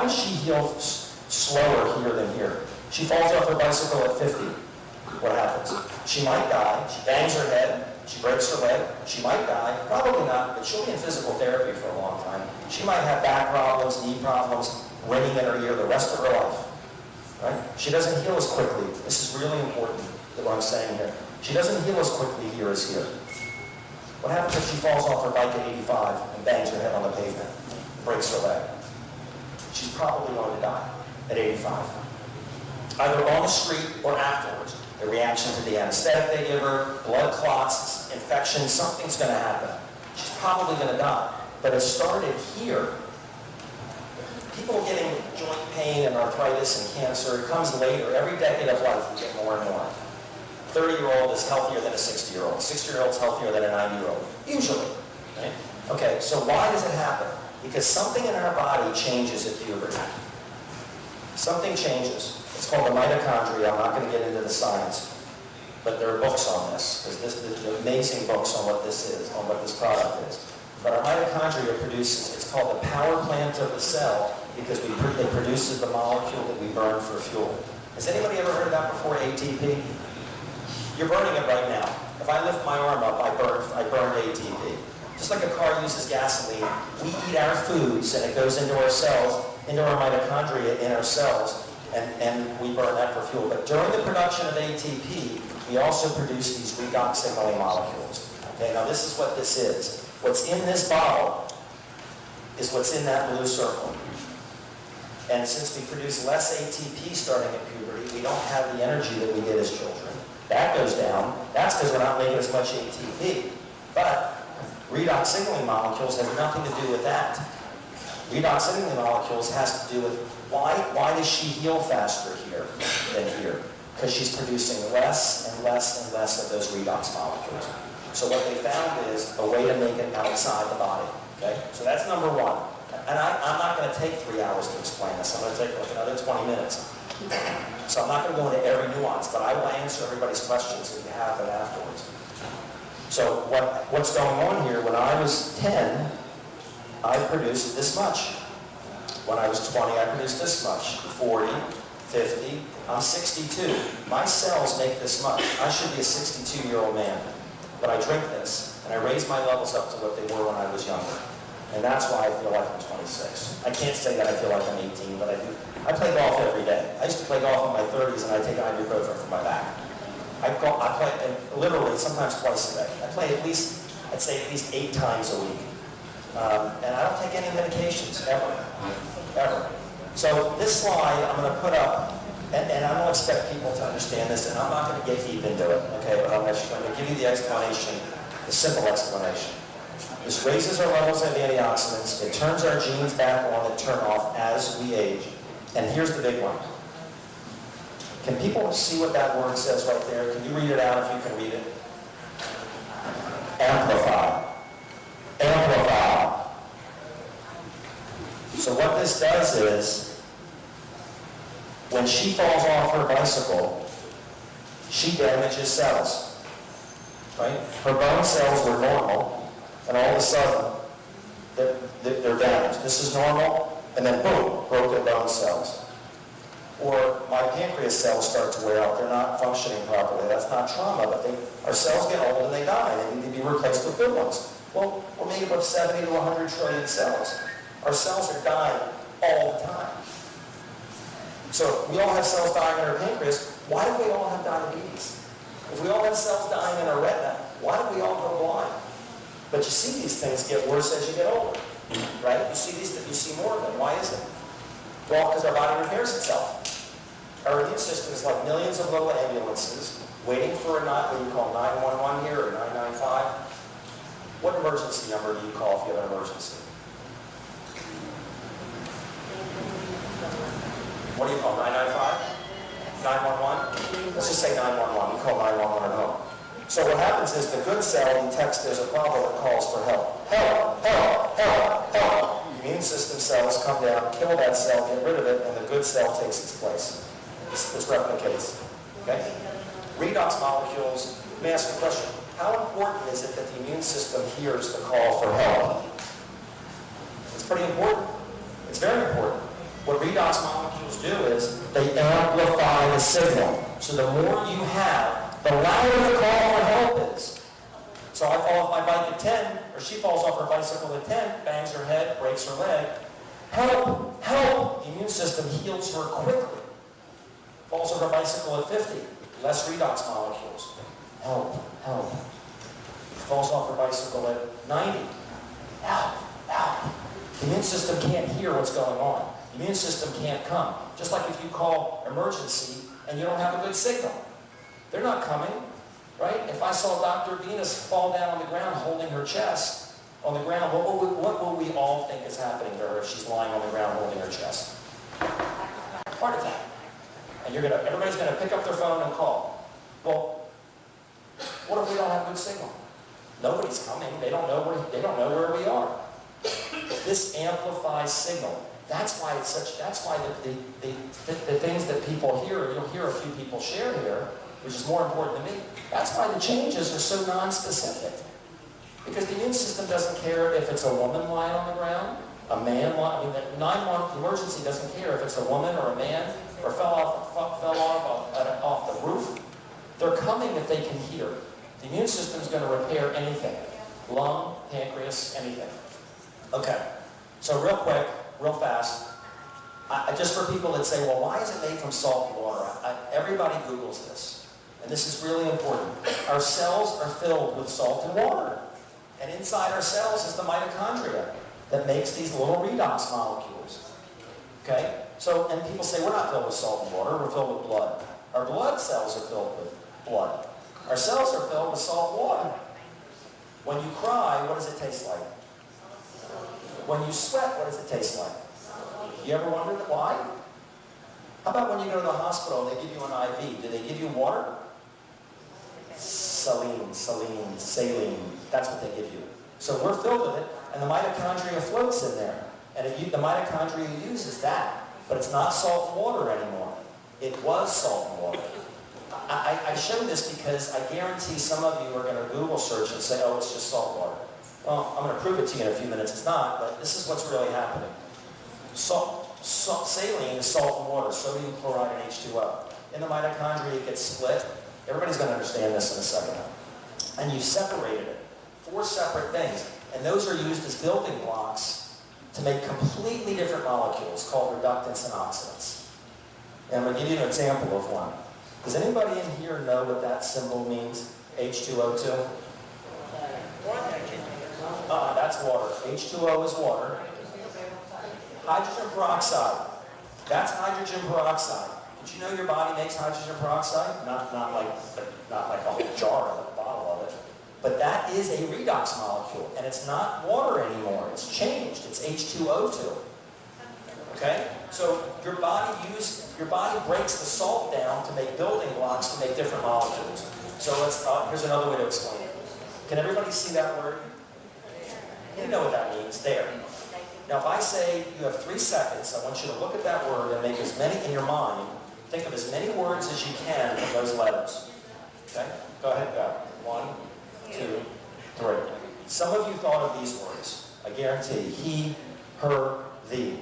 does she heal slower here than here? She falls off her bicycle at 50. What happens? She might die. She bangs her head. She breaks her leg. She might die. Probably not, but she'll be in physical therapy for a long time. She might have back problems, knee problems, ringing in her ear the rest of her life. Right? She doesn't heal as quickly. This is really important, what I'm saying here. She doesn't heal as quickly here as here. What happens if she falls off her bike at 85 and bangs her head on the pavement, breaks her leg? She's probably going to die at 85. Either on the street or afterwards. The reaction to the anesthetic they give her, blood clots, infection, something's going to happen. She's probably going to die. But it started here. People getting joint pain and arthritis and cancer, it comes later. Every decade of life, we get more and more. 30-year-old is healthier than a 60-year-old. 60-year-old is healthier than a 90-year-old, usually. Right? Okay, so why does it happen? Because something in our body changes at puberty. Something changes. It's called the mitochondria. I'm not going to get into the science, but there are books on this, because there are amazing books on what this is, on what this product is. But our mitochondria produces, it's called the power plant of the cell, because it produces the molecule that we burn for fuel. Has anybody ever heard of that before, ATP? You're burning it right now. If I lift my arm up, I burn ATP. Just like a car uses gasoline, we eat our foods and it goes into our cells, into our mitochondria in our cells, and we burn that for fuel. But during the production of ATP, we also produce these redox signaling molecules. Okay, now this is what this is. What's in this bottle is what's in that blue circle. And since we produce less ATP starting at puberty, we don't have the energy that we did as children. That goes down. That's because we're not making as much ATP. But redox signaling molecules have nothing to do with that. Redox signaling molecules has to do with why does she heal faster here than here? Because she's producing less and less and less of those redox molecules. So what they found is a way to make it outside the body. Okay? So that's number one. And I'm not going to take 3 hours to explain this. I'm going to take like another 20 minutes. So I'm not going to go into every nuance, but I will answer everybody's questions if you have them afterwards. So what's going on here, when I was 10, I produced this much. When I was 20, I produced this much. 40, 50. I'm 62. My cells make this much. I should be a 62-year-old man. But I drink this, and I raise my levels up to what they were when I was younger. And that's why I feel like I'm 26. I can't say that I feel like I'm 18, but I do. I play golf every day. I used to play golf in my 30s, and I take ibuprofen for my back. I play literally sometimes twice a day. I play at least 8 times a week. And I don't take any medications, ever. So this slide I'm going to put up, and I don't expect people to understand this, and I'm not going to get deep into it, okay, but I'm going to give you the explanation, the simple explanation. This raises our levels of antioxidants, it turns our genes back on and turn off as we age, and here's the big one. Can people see what that word says right there? Can you read it out if you can read it? Amplify. Amplify. So what this does is, when she falls off her bicycle, she damages cells, right? Her bone cells were normal, and all of a sudden, they're damaged. This is normal, and then boom, broken bone cells. Or my pancreas cells start to wear out. They're not functioning properly. That's not trauma, but our cells get old and they die. They need to be replaced with good ones. Well, we're made up of 70 to 100 trillion cells. Our cells are dying all the time. So we all have cells dying in our pancreas. Why do we all have diabetes? If we all have cells dying in our retina, why do we all go blind? But you see these things get worse as you get older, right? You see more of them. Why is it? Well, because our body repairs itself. Our immune system is like millions of little ambulances waiting for what you call 911 here or 995. What emergency number do you call if you have an emergency? What do you call 995? 911? Let's just say 911. We call 911 at home. So what happens is the good cell detects there's a problem and calls for help. Help! Help! Help! Help! Immune system cells come down, kill that cell, get rid of it, and the good cell takes its place. This replicates. Okay? Redox molecules, let me ask you a question. How important is it that the immune system hears the call for help? It's pretty important. It's very important. What redox molecules do is they amplify the signal. So the more you have, the louder the call for help is. So I fall off my bike at 10, or she falls off her bicycle at 10, bangs her head, breaks her leg. Help! Help! The immune system heals her quickly. Falls off her bicycle at 50, less redox molecules. Help! Help! Falls off her bicycle at 90. Help! Help! The immune system can't hear what's going on. The immune system can't come. Just like if you call emergency and you don't have a good signal. They're not coming. Right? If I saw Dr. Venus fall down on the ground holding her chest on the ground, what will we all think is happening to her if she's lying on the ground holding her chest? Heart attack. And everybody's going to pick up their phone and call. Well, what if we don't have good signal? Nobody's coming. They don't know where we are. This amplifies signal. That's why the things that people hear, you'll hear a few people share here, which is more important to me. That's why the changes are so non-specific. Because the immune system doesn't care if it's a woman lying on the ground, a man lying, the 911 emergency doesn't care if it's a woman or a man, or fell off the roof. They're coming if they can hear. The immune system is going to repair anything. Lung, pancreas, anything. Okay, so real quick, real fast, just for people that say, well, why is it made from salt and water? Everybody Googles this. And this is really important. Our cells are filled with salt and water. And inside our cells is the mitochondria that makes these little redox molecules. Okay? So, and people say, we're not filled with salt and water, we're filled with blood. Our blood cells are filled with blood. Our cells are filled with salt and water. When you cry, what does it taste like? When you sweat, what does it taste like? You ever wondered why? How about when you go to the hospital and they give you an IV? Do they give you water? Saline. That's what they give you. So we're filled with it, and the mitochondria floats in there. And the mitochondria uses that, but it's not salt and water anymore. It was salt and water. I show this because I guarantee some of you are going to Google search and say, oh, it's just salt water. Well, I'm going to prove it to you in a few minutes. It's not, but this is what's really happening. Saline is salt and water, sodium chloride and H2O. In the mitochondria, it gets split. Everybody's going to understand this in a second. And you separated it. 4 separate things. And those are used as building blocks to make completely different molecules called reductants and oxidants. And I'm going to give you an example of one. Does anybody in here know what that symbol means? H2O2? That's water. H2O is water. Hydrogen peroxide. That's hydrogen peroxide. Did you know your body makes hydrogen peroxide? Not like a whole jar of it, a bottle of it. But that is a redox molecule, and it's not water anymore. It's changed. It's H2O2. Okay? So your body breaks the salt down to make building blocks to make different molecules. So here's another way to explain it. Can everybody see that word? You know what that means. There. Now, if I say you have 3 seconds, I want you to look at that word and make as many in your mind. Think of as many words as you can from those letters. Okay? Go ahead, go. 1, 2, 3. Some of you thought of these words. I guarantee. He, her, thee.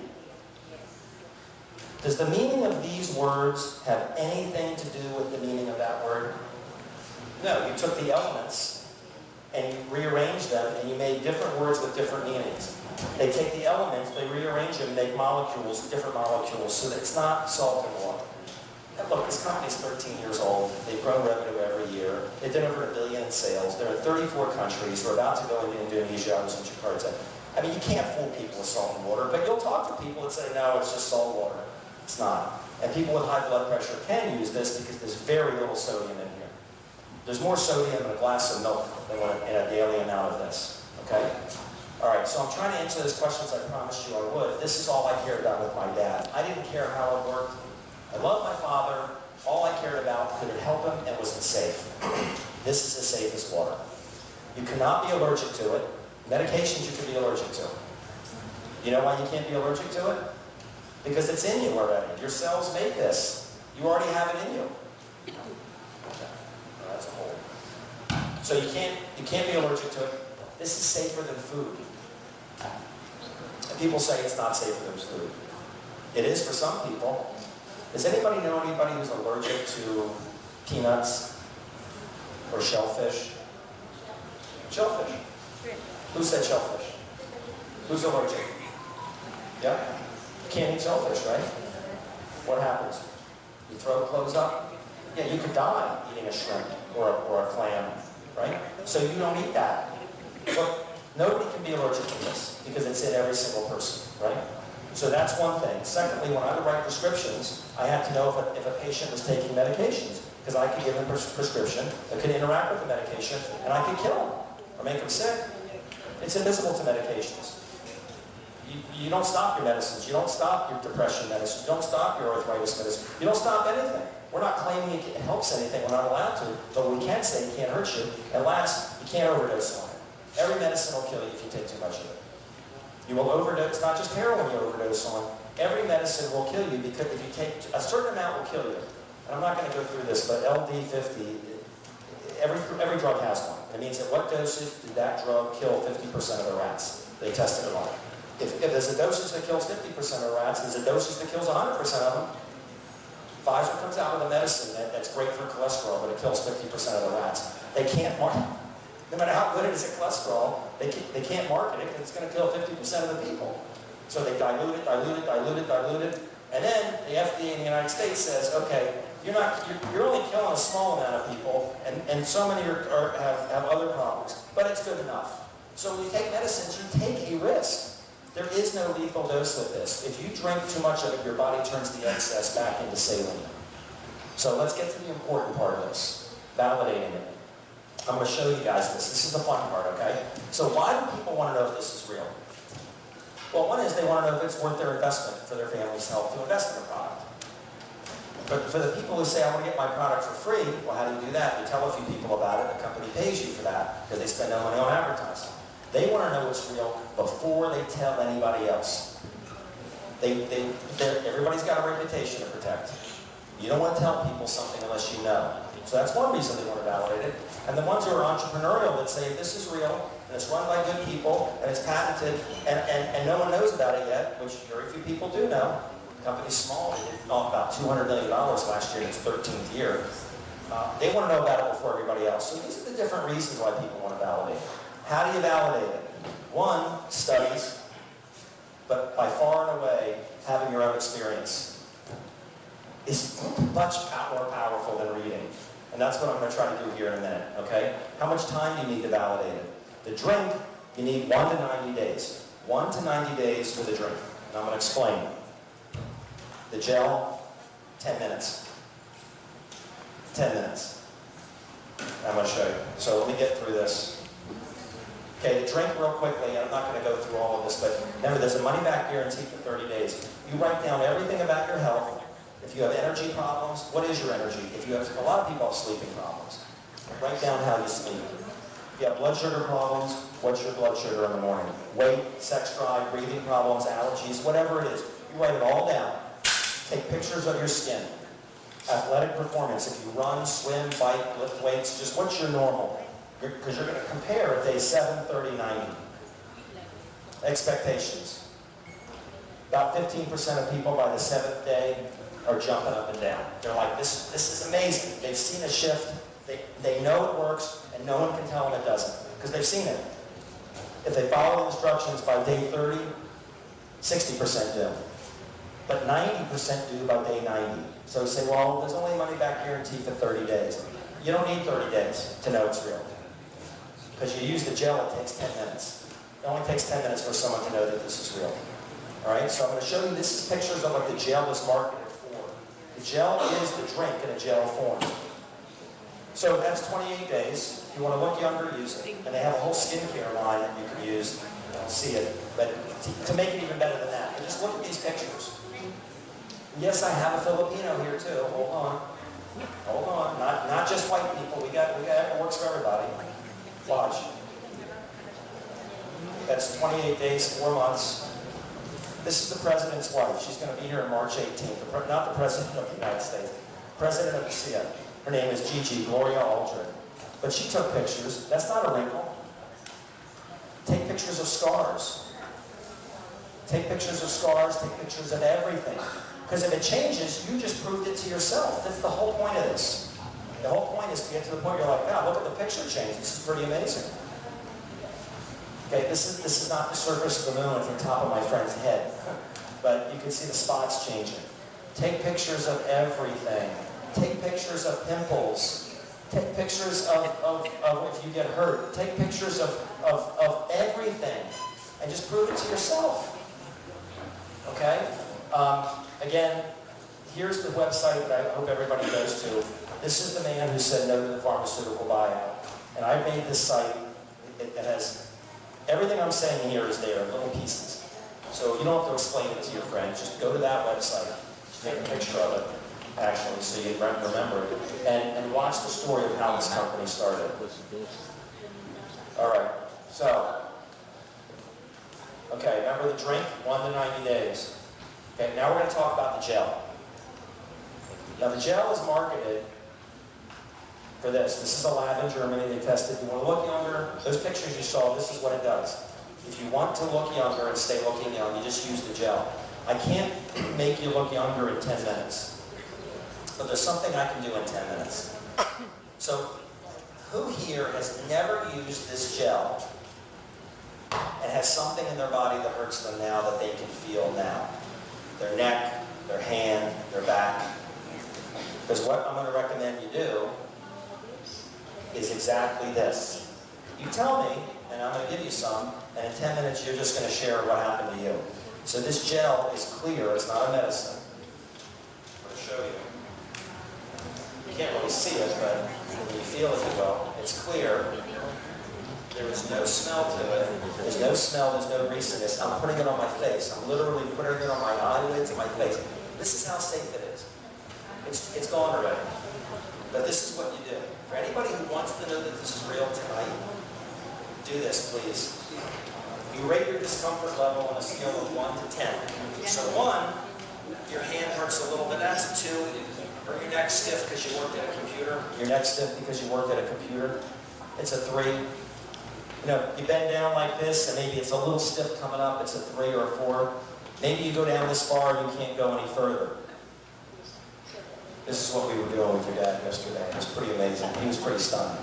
Does the meaning of these words have anything to do with the meaning of that word? No. You took the elements and you rearranged them and you made different words with different meanings. They take the elements, they rearrange them, make molecules, different molecules, so that it's not salt and water. And look, this company's 13 years old. They've grown revenue every year. They've done over $1 billion in sales. They're in 34 countries. We're about to go into Indonesia. I was in Jakarta. I mean, you can't fool people with salt and water, but you'll talk to people and say, no, it's just salt water. It's not. And people with high blood pressure can use this because there's very little sodium in here. There's more sodium in a glass of milk than in a daily amount of this. Okay? All right, so I'm trying to answer those questions I promised you I would. This is all I cared about with my dad. I didn't care how it worked. I loved my father. All I cared about, could it help him and was it safe? This is as safe as water. You cannot be allergic to it. Medications you can be allergic to. You know why you can't be allergic to it? Because it's in you already. Your cells make this. You already have it in you. Okay. Well, that's a whole. So you can't be allergic to it. This is safer than food. And people say it's not safer than food. It is for some people. Does anybody know anybody who's allergic to peanuts or shellfish? Shellfish. Who said shellfish? Who's allergic? Yeah? Can't eat shellfish, right? What happens? Your throat close up? Yeah, you could die eating a shrimp or a clam, right? So you don't eat that. But nobody can be allergic to this because it's in every single person, right? So that's one thing. Secondly, when I would write prescriptions, I had to know if a patient was taking medications because I could give them a prescription that could interact with the medication and I could kill them or make them sick. It's invisible to medications. You don't stop your medicines. You don't stop your depression medicine. You don't stop your arthritis medicine. You don't stop anything. We're not claiming it helps anything. We're not allowed to. But we can say it can't hurt you. And last, you can't overdose on it. Every medicine will kill you if you take too much of it. You will overdose, not just heroin you overdose on. Every medicine will kill you because if you take a certain amount will kill you. And I'm not going to go through this, but LD50, every drug has one. It means at what dosage did that drug kill 50% of the rats? They tested it on. If there's a dosage that kills 50% of rats, there's a dosage that kills 100% of them. Pfizer comes out with a medicine that's great for cholesterol, but it kills 50% of the rats. They can't market. No matter how good it is at cholesterol, they can't market it because it's going to kill 50% of the people. So they dilute it, and then the FDA in the United States says, okay, you're only killing a small amount of people, and so many have other problems, but it's good enough. So when you take medicines, you take a risk. There is no lethal dose with this. If you drink too much of it, your body turns the excess back into saline. So let's get to the important part of this, validating it. I'm going to show you guys this. This is the fun part, okay? So why do people want to know if this is real? Well, one is they want to know if it's worth their investment for their family's health to invest in a product. But for the people who say, I want to get my product for free, well, how do you do that? You tell a few people about it, the company pays you for that because they spend no money on advertising. They want to know it's real before they tell anybody else. Everybody's got a reputation to protect. You don't want to tell people something unless you know. So that's one reason they want to validate it. And the ones who are entrepreneurial that say, if this is real, and it's run by good people, and it's patented, and no one knows about it yet, which very few people do know. The company's small. They did about $200 million last year in its 13th year. They want to know about it before everybody else. So these are the different reasons why people want to validate it. How do you validate it? One, studies, but by far and away, having your own experience is much more powerful than reading. And that's what I'm going to try to do here in a minute, okay? How much time do you need to validate it? The drink, you need 1 to 90 days. 1 to 90 days for the drink. And I'm going to explain. The gel, 10 minutes. 10 minutes. I'm going to show you. So let me get through this. Okay, the drink real quickly, I'm not going to go through all of this, but remember there's a money-back guarantee for 30 days. You write down everything about your health. If you have energy problems, what is your energy? If you have, a lot of people have sleeping problems. Write down how you sleep. If you have blood sugar problems, what's your blood sugar in the morning? Weight, sex drive, breathing problems, allergies, whatever it is. You write it all down. Take pictures of your skin. Athletic performance, if you run, swim, bike, lift weights, just what's your normal? Because you're going to compare at day 7, 30, 90. Expectations. About 15% of people by the 7th day are jumping up and down. They're like, this is amazing. They've seen a shift. They know it works, and no one can tell them it doesn't, because they've seen it. If they follow the instructions by day 30, 60% do. But 90% do by day 90. So say, well, there's only a money-back guarantee for 30 days. You don't need 30 days to know it's real. Because you use the gel, it takes 10 minutes. It only takes 10 minutes for someone to know that this is real. All right, so I'm going to show you, this is pictures of what the gel is marketed for. The gel is the drink in a gel form. So that's 28 days. If you want to look younger, use it. And they have a whole skincare line that you can use. You don't see it, but to make it even better than that, and just look at these pictures. Yes, I have a Filipino here too. Hold on. Hold on. Not just white people. We got it works for everybody. Watch. That's 28 days, 4 months. This is the president's wife. She's going to be here on March 18th. Not the president of the United States. President of the CIA. Her name is Gigi, Gloria Aldrin. But she took pictures. That's not a wrinkle. Take pictures of scars. Take pictures of scars. Take pictures of everything. Because if it changes, you just proved it to yourself. That's the whole point of this. The whole point is to get to the point you're like, God, look at the picture change. This is pretty amazing. Okay, this is not the surface of the moon from the top of my friend's head. But you can see the spots changing. Take pictures of everything. Take pictures of pimples. Take pictures of if you get hurt. Take pictures of everything. And just prove it to yourself. Okay? Again, here's the website that I hope everybody goes to. This is the man who said no to the pharmaceutical buyout. And I made this site. It has everything I'm saying here is there in little pieces. So you don't have to explain it to your friends. Just go to that website. Just take a picture of it, actually, so you remember it. And watch the story of how this company started. All right. So, okay, remember the drink? 1 to 90 days. Okay, now we're going to talk about the gel. Now the gel is marketed for this. This is a lab in Germany. They tested. You want to look younger? Those pictures you saw, this is what it does. If you want to look younger and stay looking young, you just use the gel. I can't make you look younger in 10 minutes. But there's something I can do in 10 minutes. So, who here has never used this gel and has something in their body that hurts them now that they can feel now? Their neck, their hand, their back. Because what I'm going to recommend you do is exactly this. You tell me, and I'm going to give you some, and in 10 minutes you're just going to share what happened to you. So this gel is clear, it's not a medicine. I'm going to show you. You can't really see it, but when you feel it, you will. It's clear. There is no smell to it. There's no smell, there's no greasiness. I'm putting it on my face. I'm literally putting it on my eyelids and my face. This is how safe it is. It's gone already. But this is what you do. For anybody who wants to know that this is real tonight, do this, please. You rate your discomfort level on a scale of 1 to 10. So 1, your hand hurts a little bit. That's a 2. Or your neck's stiff because you worked at a computer. Your neck's stiff because you worked at a computer. It's a 3. You know, you bend down like this, and maybe it's a little stiff coming up, it's a 3 or a 4. Maybe you go down this far and you can't go any further. This is what we were doing with your dad yesterday. It was pretty amazing. He was pretty stunned.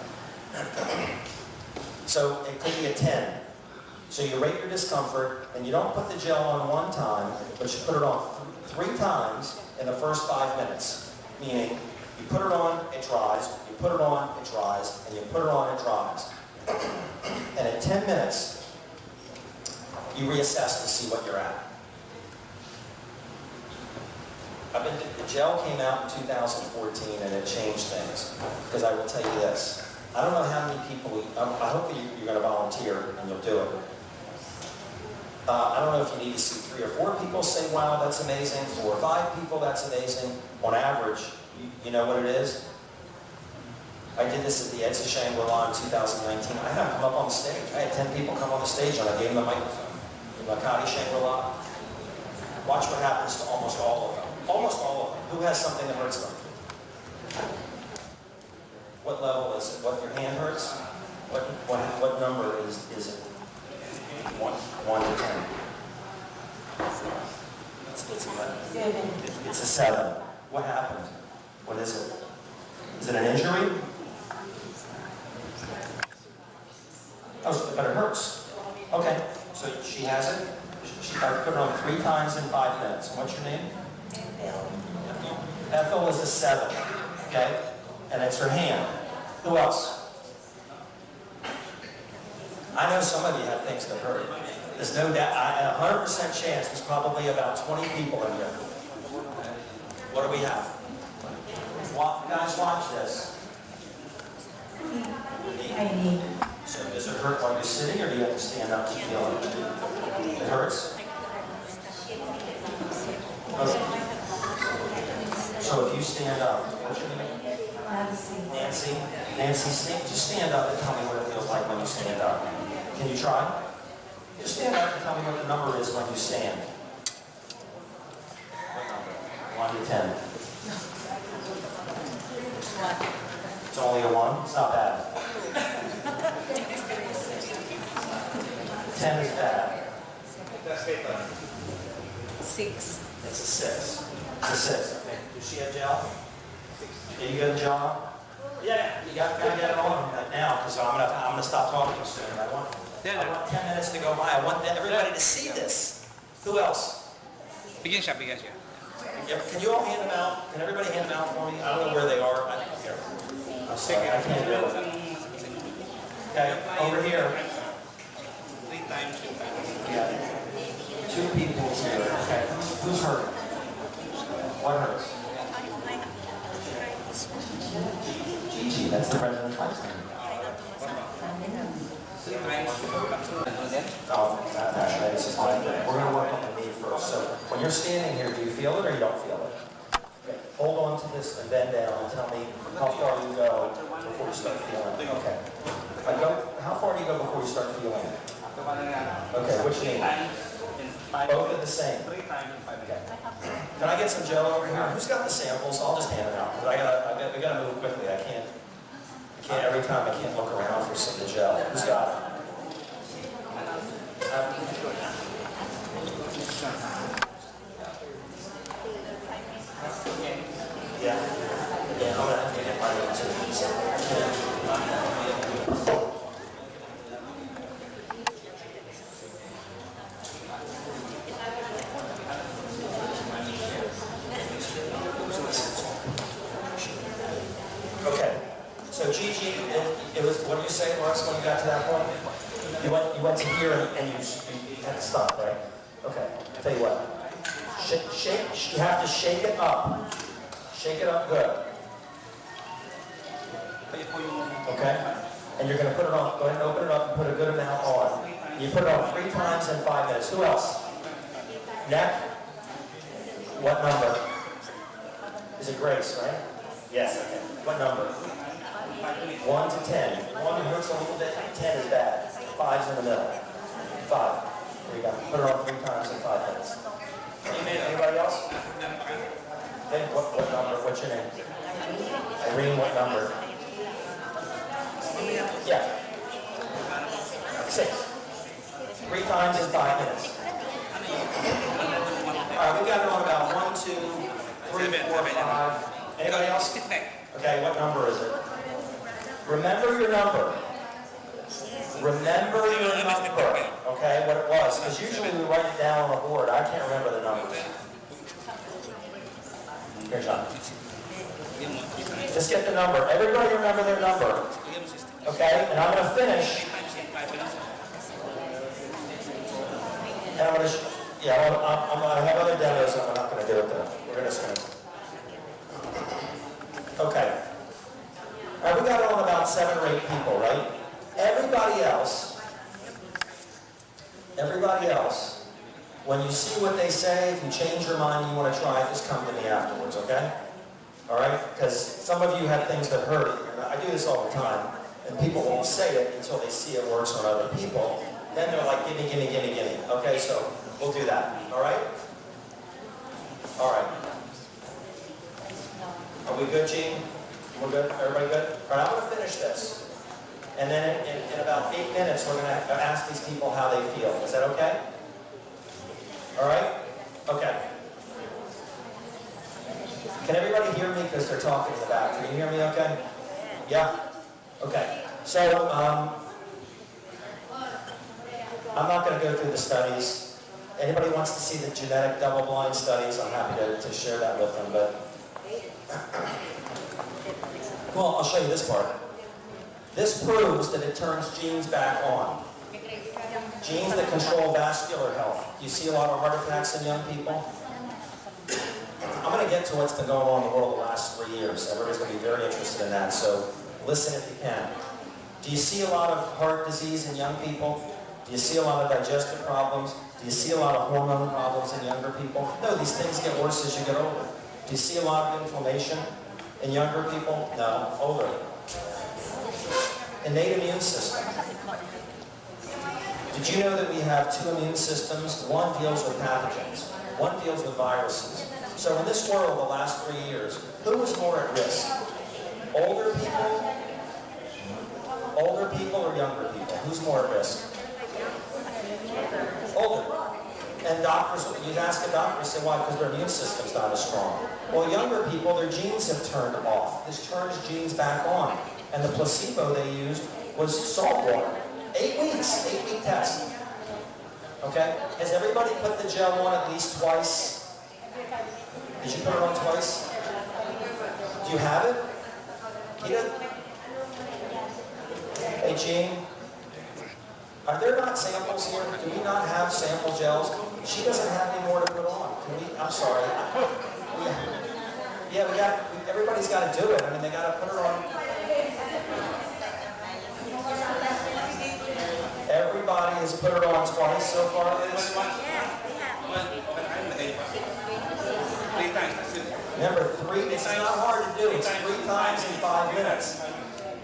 So it could be a 10. So you rate your discomfort, and you don't put the gel on one time, but you put it on 3 times in the first 5 minutes. Meaning, you put it on, it dries, you put it on, it dries, and you put it on, it dries. And in 10 minutes, you reassess to see what you're at. The gel came out in 2014 and it changed things. Because I will tell you this, I don't know how many people, I hope that you're going to volunteer and you'll do it. I don't know if you need to see 3 or 4 people say, wow, that's amazing. 4 or 5 people, that's amazing. On average, you know what it is? I did this at the Edsa Shangri-La in 2019. I had them come up on the stage. I had 10 people come on the stage and I gave them the microphone. The Makati Shangri-La. Watch what happens to almost all of them. Almost all of them. Who has something that hurts them? What level is it? What, your hand hurts? What number is it? 1 to 10. It's a 7. What happened? What is it? Is it an injury? Oh, but it hurts. Okay, so she has it. I put it on 3 times in 5 minutes. What's your name? Ethel is a 7. Okay, and it's her hand. Who else? I know some of you have things that hurt. There's no doubt, at 100% chance, there's probably about 20 people in here. What do we have? Guys, watch this. So does it hurt while you're sitting, or do you have to stand up to feel it? It hurts? Okay. So if you stand up, what's your name? Nancy. Nancy, just stand up and tell me what it feels like when you stand up. Can you try? Just stand up and tell me what the number is when you stand. What number? 1 to 10. It's only a 1? It's not bad. 10 is bad. 6. It's a 6. It's a 6. Okay. Does she have gel? Yeah, you got a gel? Yeah, you got to get it on now, because I'm gonna stop talking soon. I want 10 minutes to go by. I want everybody to see this. Who else? Bigyan siya. Yeah, can you all hand them out? Can everybody hand them out for me? I don't know where they are. I'm sorry, I can't do it. Okay, over here. 3 times. Yeah. 2 people here. Okay, who's hurt? What hurts? Gigi, that's the president's wife's name. Oh, actually, this is mine. We're going to work on the knee first. So, when you're standing here, do you feel it or you don't feel it? Okay. Hold on to this and bend down and tell me how far you go before you start feeling it. Okay. How far do you go before you start feeling it? Okay, which knee? Both are the same. Okay. Can I get some gel over here? Who's got the samples? I'll just hand it out. But we gotta move quickly. I can't every time I can't look around for some of the gel. Who's got it? Yeah. Yeah, I'm gonna have to get mine too. Okay. So Gigi, it was, what did you say, Russ, when you got to that point? You went to here and you had to stop, right? Okay. I'll tell you what. You have to shake it up. Shake it up good. Okay? And you're going to put it on, go ahead and open it up and put a good amount on. You put it on 3 times in 5 minutes. Who else? Neck? What number? Is it Grace, right? Yes. Okay. What number? 1 to 10. 1 hurts a little bit, 10 is bad. 5's in the middle. 5. There you go. Put it on 3 times in 5 minutes. Anybody else? Hey, what number? What's your name? Irene, what number? Yeah. 6. 3 times in 5 minutes. All right, we got it on about 1, 2, 3, 4, 5. Anybody else? Okay, what number is it? Remember your number. Remember your number. Okay, what it was. Because usually we write it down on the board. I can't remember the numbers. Here, John. Just get the number. Everybody remember their number. Okay, and I'm going to finish. And I'm going to, I'm going to have other demos, and I'm not going to do it though. We're just going to. Okay. All right, we got it on about 7 or 8 people, right? Everybody else, when you see what they say, if you change your mind, you want to try it, just come to me afterwards, okay? All right? Because some of you have things that hurt. I do this all the time, and people won't say it until they see it works on other people. Then they're like, gimme, gimme, gimme, gimme. Okay, so we'll do that, all right? All right. Are we good, Gene? We're good? Everybody good? All right, I'm going to finish this. And then in about 8 minutes, we're going to ask these people how they feel. Is that okay? All right? Okay. Can everybody hear me? Because they're talking in the back. Can you hear me okay? Yeah? Okay. So, I'm not going to go through the studies. Anybody wants to see the genetic double-blind studies, I'm happy to share that with them. But well, I'll show you this part. This proves that it turns genes back on. Genes that control vascular health. You see a lot of heart attacks in young people? I'm going to get to what's been going on in the world the last 3 years. Everybody's going to be very interested in that, so listen if you can. Do you see a lot of heart disease in young people? Do you see a lot of digestive problems? Do you see a lot of hormone problems in younger people? No, these things get worse as you get older. Do you see a lot of inflammation in younger people? No, older. Innate immune system. Did you know that we have 2 immune systems? One deals with pathogens. One deals with viruses. So in this world, the last 3 years, who was more at risk? Older people? Older people or younger people? Who's more at risk? Older. And doctors, you'd ask a doctor, say, why? Because their immune system's not as strong. Well, younger people, their genes have turned off. This turns genes back on. And the placebo they used was salt water. 8 weeks, 8-week test. Okay? Has everybody put the gel on at least twice? Did you put it on twice? Do you have it? Keita? Hey, Gene? Are there not samples here? Do we not have sample gels? She doesn't have any more to put on. Can we? I'm sorry. Yeah, everybody's got to do it. I mean, they got to put her on. Everybody has put her on twice so far, Liz? Remember, 3, it's not hard to do. It's 3 times in 5 minutes.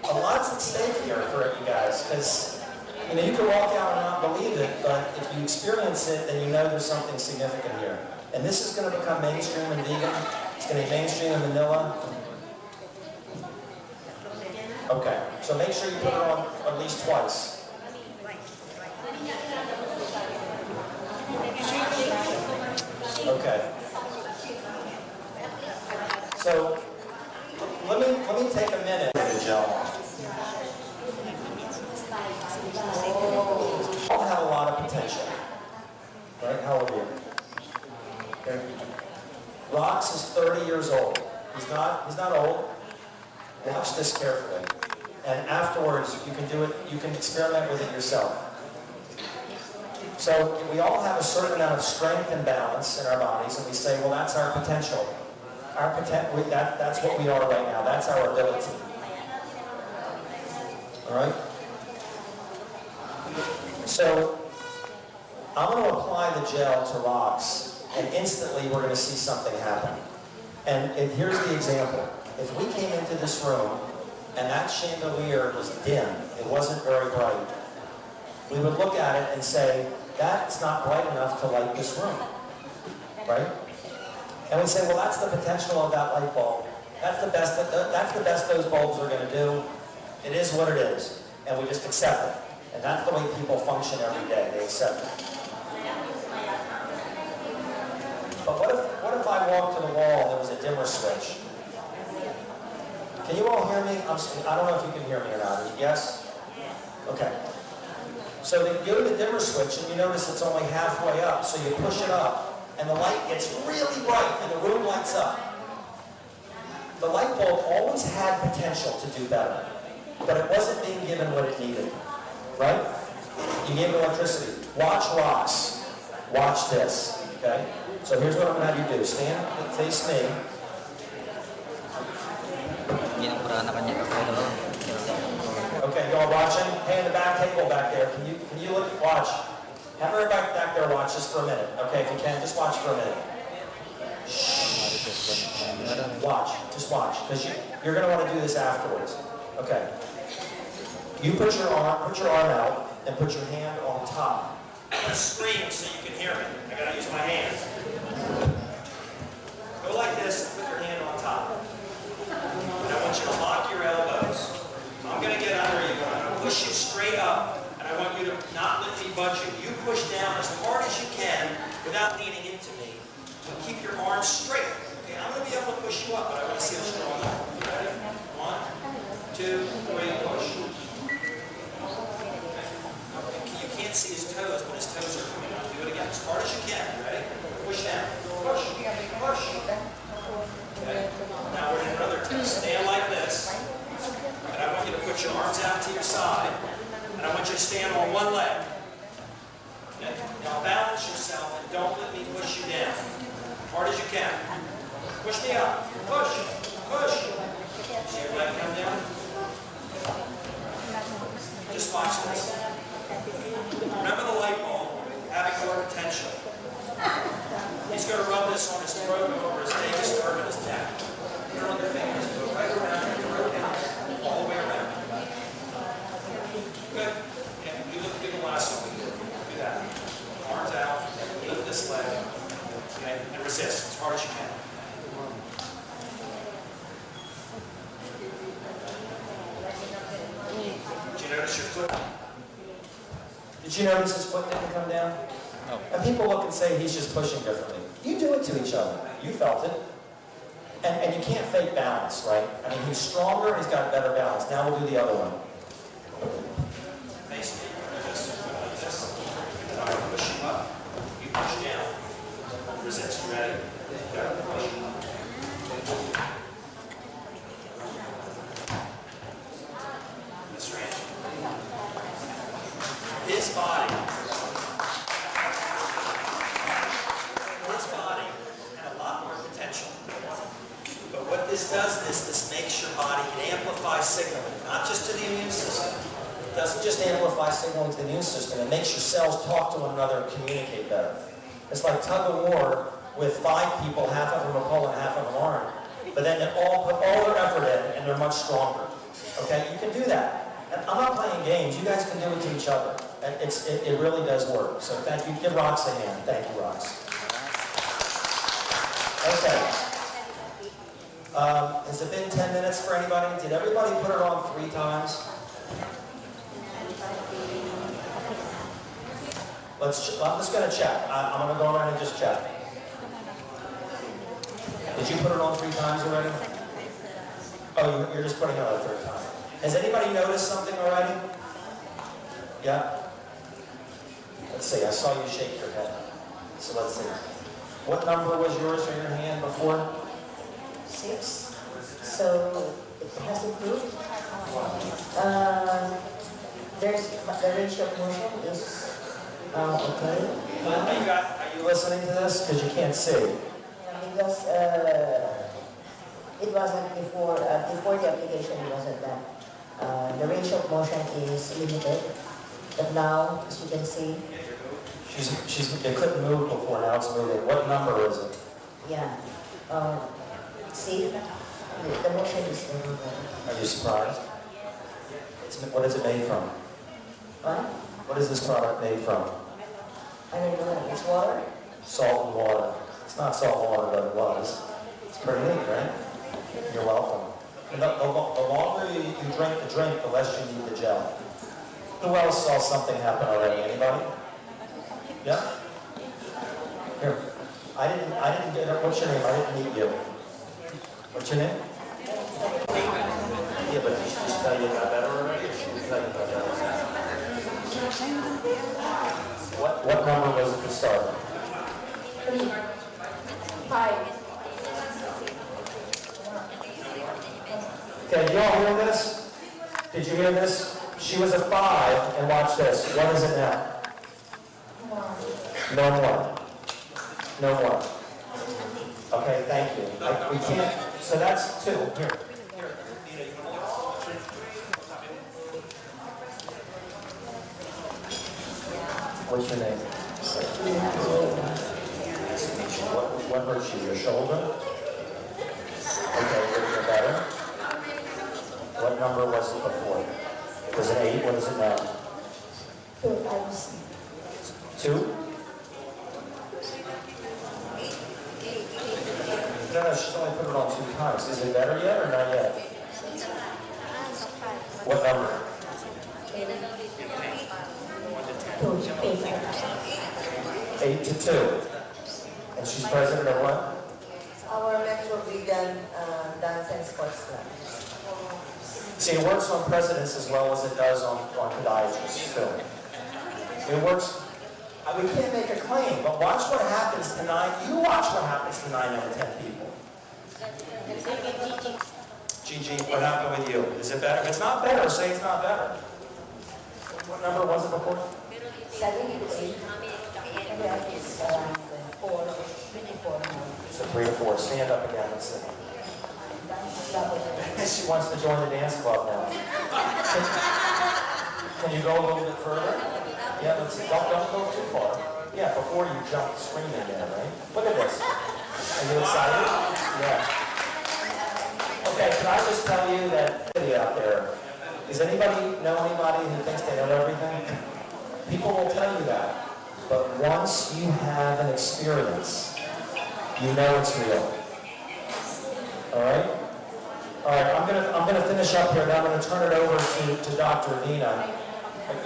A lot's at stake here for you guys, because you can walk out and not believe it, but if you experience it, then you know there's something significant here. And this is going to become mainstream in vegan. It's going to be mainstream in vanilla. Okay, so make sure you put it on at least twice. Okay. So let me take a minute to the gel on. All have a lot of potential. Right? How old are you? Okay. Rox is 30 years old. He's not old. Watch this carefully. And afterwards you can do it, you can experiment with it yourself. So we all have a certain amount of strength and balance in our bodies, and we say, well, that's our potential. That's what we are right now. That's our ability. All right? So I'm going to apply the gel to Rox, and instantly we're going to see something happen. And here's the example. If we came into this room and that chandelier was dim, it wasn't very bright, we would look at it and say, that's not bright enough to light this room, right? And we say, well, that's the potential of that light bulb. That's the best those bulbs are going to do. It is what it is, and we just accept it. And that's the way people function every day. They accept it. But what if I walked to the wall and there was a dimmer switch? Can you all hear me? I don't know if you can hear me or not. Yes? Okay. So then you go to the dimmer switch and you notice it's only halfway up. So you push it up and the light gets really bright and the room lights up. The light bulb always had potential to do better, but it wasn't being given what it needed. Right? You gave it electricity. Watch rocks. Watch this. Okay? So here's what I'm going to have you do. Stand, face me. Okay, y'all watching? Hey, in the back table back there, can you look, watch? Have everybody back there watch just for a minute. Okay, if you can, just watch for a minute. Shh. Watch, just watch, because you're going to want to do this afterwards. Okay. You put your arm out and put your hand on top. I'm going to scream so you can hear me. I got to use my hands. Go like this and put your hand on top. And I want you to lock your elbows. I'm going to get under you. I'm going to push you straight up. And I want you to not let me budge you. You push down as hard as you can without leaning into me. But keep your arms straight. Okay, I'm going to be able to push you up, but I want to see how strong you are. You ready? 1, 2, 3, push. You can't see his toes, but his toes are coming out. Do it again as hard as you can. You ready? Push down. Push. Push. Okay. Now we're in another test. Stand like this. And I want you to put your arms out to your side. And I want you to stand on one leg. Okay. Now balance yourself and don't let me push you down. As hard as you can. Push me up. Push. Push. See your leg come down? Just watch this. Remember the light bulb having more potential. He's going to rub this on his throat over his vagus nerve and his neck. Put it on your fingers. Go right around and rotate all the way around. Good. Yeah, do the last one. Do that. Arms out. Lift this leg. Okay, and resist as hard as you can. Did you notice your foot? Did you notice his foot didn't come down? No. And people look and say he's just pushing differently. You do it to each other. You felt it. And you can't fake balance, right? I mean, he's stronger, he's got better balance. Now we'll do the other one. Face me. Like this. All right, push him up. You push down. Resist. You ready? Go. Push. That's right. His body had a lot more potential. But what this does, this makes your body, it amplifies signaling, not just to the immune system. It doesn't just amplify signaling to the immune system, it makes your cells talk to one another and communicate better. It's like tug of war with 5 people, half of them are pulling, half of them aren't. But then they all put all their effort in and they're much stronger. Okay, you can do that. And I'm not playing games, you guys can do it to each other. And it really does work. So thank you. Give Rox a hand. Thank you, Rox. Okay. Has it been 10 minutes for anybody? Did everybody put it on 3 times? I'm just going to check. I'm going to go around and just check. Did you put it on 3 times already? Oh, you're just putting it on a 3rd time. Has anybody noticed something already? Yeah? Let's see, I saw you shake your head. So let's see. What number was yours in your hand before? 6. So it has improved. There's the range of motion is okay. Are you listening to this? Because you can't see. Yeah, because it wasn't before. Before the application, it wasn't that. The range of motion is limited, but now, as you can see. It couldn't move before, now it's moving. What number is it? Yeah. See, the motion is everywhere. Are you surprised? What is it made from? What? What is this product made from? I don't know. It's water? Salt and water. It's not salt water, but it was. It's pretty neat, right? You're welcome. And the longer you drink the drink, the less you need the gel. Who else saw something happen already? Anybody? Yeah? Here. I didn't get it. What's your name? I didn't meet you. What's your name? Yeah, but did she just tell you it got better already, or she didn't tell you it got better? What number was it to start? 5. Okay, you all hear this? Did you hear this? She was a 5, and watch this. What is it now? No more. No more. Okay, thank you. We can't, so that's 2. Here. What's your name? What hurt you? Your shoulder? Okay, you're better. What number was it before? Was it 8? What is it now? 2 times. 2? No, she's only put it on 2 times. Is it better yet or not yet? What number? 8 to 2. And she's president of what? Our Metro Vegan Dance and Sports Club. See, it works on presidents as well as it does on podiatrists still. It works. We can't make a claim, but watch what happens to 9. You watch what happens to 9 out of 10 people. Gigi, what happened with you? Is it better? If it's not better, say it's not better. What number was it before? 7 to 8. Every other is around 4, 24. So 3 to 4. Stand up again. Let's see. She wants to join the dance club now. Can you go a little bit further? Yeah, let's see. Don't go too far. Yeah, before you jump screaming there, right? Look at this. Are you excited? Yeah. Okay, can I just tell you that out there, does anybody know anybody who thinks they know everything? People will tell you that. But once you have an experience, you know it's real. All right? All right, I'm gonna finish up here, now I'm gonna turn it over to Dr. Nina.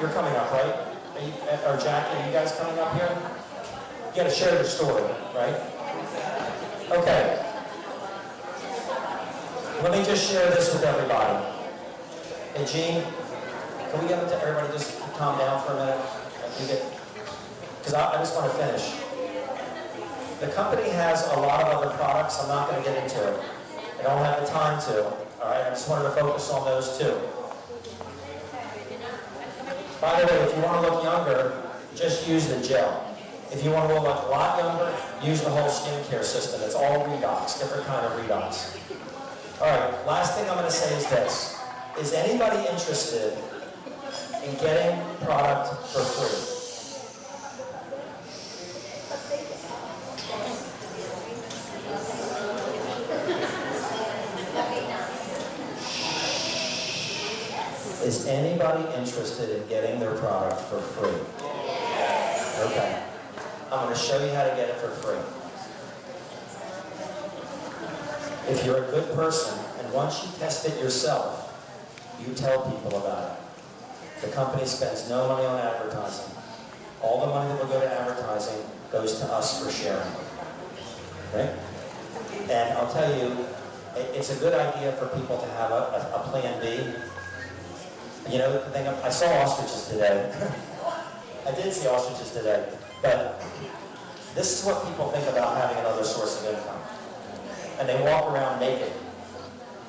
You're coming up, right? Or Jackie, are you guys coming up here? You gotta share your story, right? Okay. Let me just share this with everybody. Hey, Gene, can we get into everybody just calm down for a minute? Because I just want to finish. The company has a lot of other products. I'm not going to get into it. I don't have the time to. All right, I just wanted to focus on those two. By the way, if you want to look younger, just use the gel. If you want to look a lot younger, use the whole skincare system. It's all redox, different kind of redox. All right, last thing I'm going to say is this. Is anybody interested in getting product for free? Is anybody interested in getting their product for free? Okay. I'm going to show you how to get it for free. If you're a good person, and once you test it yourself, you tell people about it. The company spends no money on advertising. All the money that will go to advertising goes to us for sharing. Right? And I'll tell you, it's a good idea for people to have a plan B. You know, the thing, I saw ostriches today. I did see ostriches today. But this is what people think about having another source of income. And they walk around naked.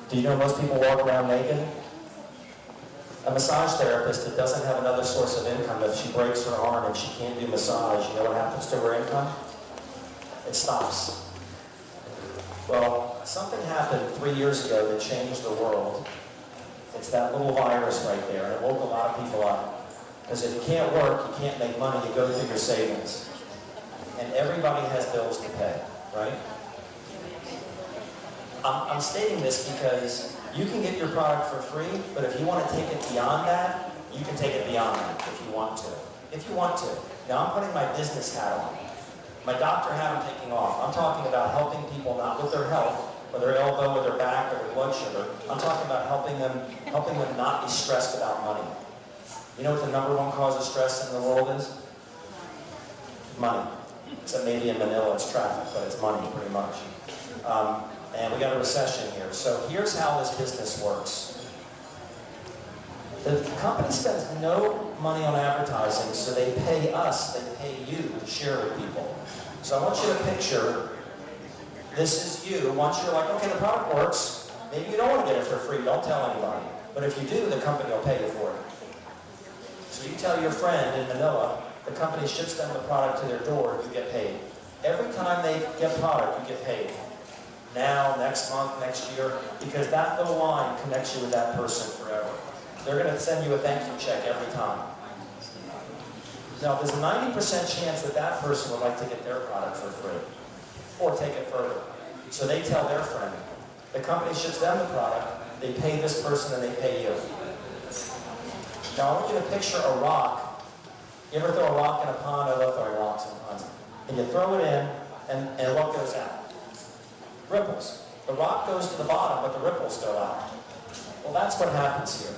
Do you know most people walk around naked? A massage therapist that doesn't have another source of income, if she breaks her arm and she can't do massage, you know what happens to her income? It stops. Well, something happened 3 years ago that changed the world. It's that little virus right there, and it woke a lot of people up. Because if you can't work, you can't make money, you go through your savings. And everybody has bills to pay, right? I'm stating this because you can get your product for free, but if you want to take it beyond that, you can take it beyond that if you want to. If you want to. Now I'm putting my business hat on. My doctor hat I'm taking off. I'm talking about helping people not with their health, or their elbow, or their back, or their blood sugar. I'm talking about helping them not be stressed about money. You know what the #1 cause of stress in the world is? Money. Except maybe in Manila it's traffic, but it's money pretty much. And we got a recession here. So here's how this business works. The company spends no money on advertising, so they pay us, they pay you to share with people. So I want you to picture, this is you. Once you're like, okay, the product works, maybe you don't want to get it for free, don't tell anybody. But if you do, the company will pay you for it. So you tell your friend in Manila, the company ships them the product to their door, you get paid. Every time they get product, you get paid. Now, next month, next year, because that little line connects you with that person forever. They're going to send you a thank you check every time. Now, there's a 90% chance that that person would like to get their product for free, or take it further. So they tell their friend. The company ships them the product, they pay this person, and they pay you. Now, I want you to picture a rock. You ever throw a rock in a pond? I love throwing rocks in ponds. And you throw it in, and what goes out? Ripples. The rock goes to the bottom, but the ripples go out. Well, that's what happens here.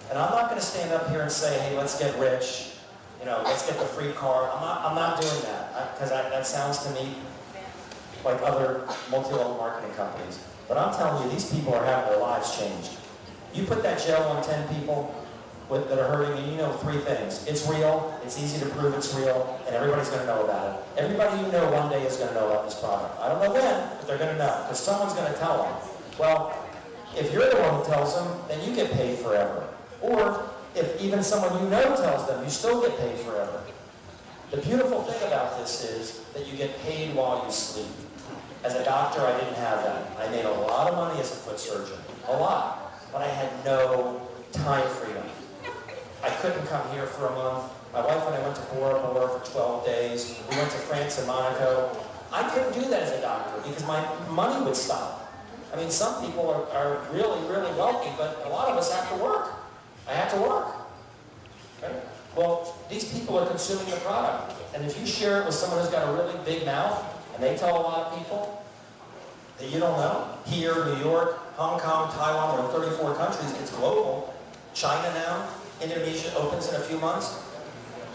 And I'm not going to stand up here and say, hey, let's get rich. You know, let's get the free car. I'm not doing that, because that sounds to me like other multi-level marketing companies. But I'm telling you, these people are having their lives changed. You put that gel on 10 people that are hurting, and you know 3 things. It's real, it's easy to prove it's real, and everybody's going to know about it. Everybody you know one day is going to know about this product. I don't know when, but they're going to know, because someone's going to tell them. Well, if you're the one who tells them, then you get paid forever. Or if even someone you know tells them, you still get paid forever. The beautiful thing about this is that you get paid while you sleep. As a doctor, I didn't have that. I made a lot of money as a foot surgeon, a lot, but I had no time freedom. I couldn't come here for a month. My wife and I went to Bora Bora for 12 days. We went to France and Monaco. I couldn't do that as a doctor because my money would stop. I mean, some people are really, really wealthy, but a lot of us have to work. I have to work. Right? Well, these people are consuming the product. And if you share it with someone who's got a really big mouth, and they tell a lot of people that you don't know, here, New York, Hong Kong, Taiwan, we're in 34 countries, it's global. China now, Indonesia opens in a few months.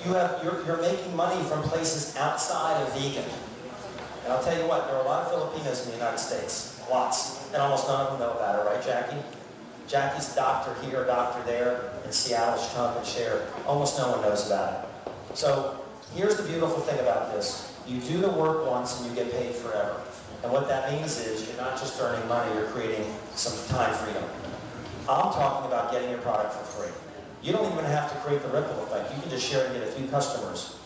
You're making money from places outside of vegan. And I'll tell you what, there are a lot of Filipinos in the United States, lots, and almost none of them know about it, right, Jackie? Jackie's doctor here, doctor there, in Seattle, she come and share. Almost no one knows about it. So here's the beautiful thing about this. You do the work once and you get paid forever. And what that means is you're not just earning money, you're creating some time freedom. I'm talking about getting your product for free. You don't even have to create the ripple effect. You can just share it and get a few customers.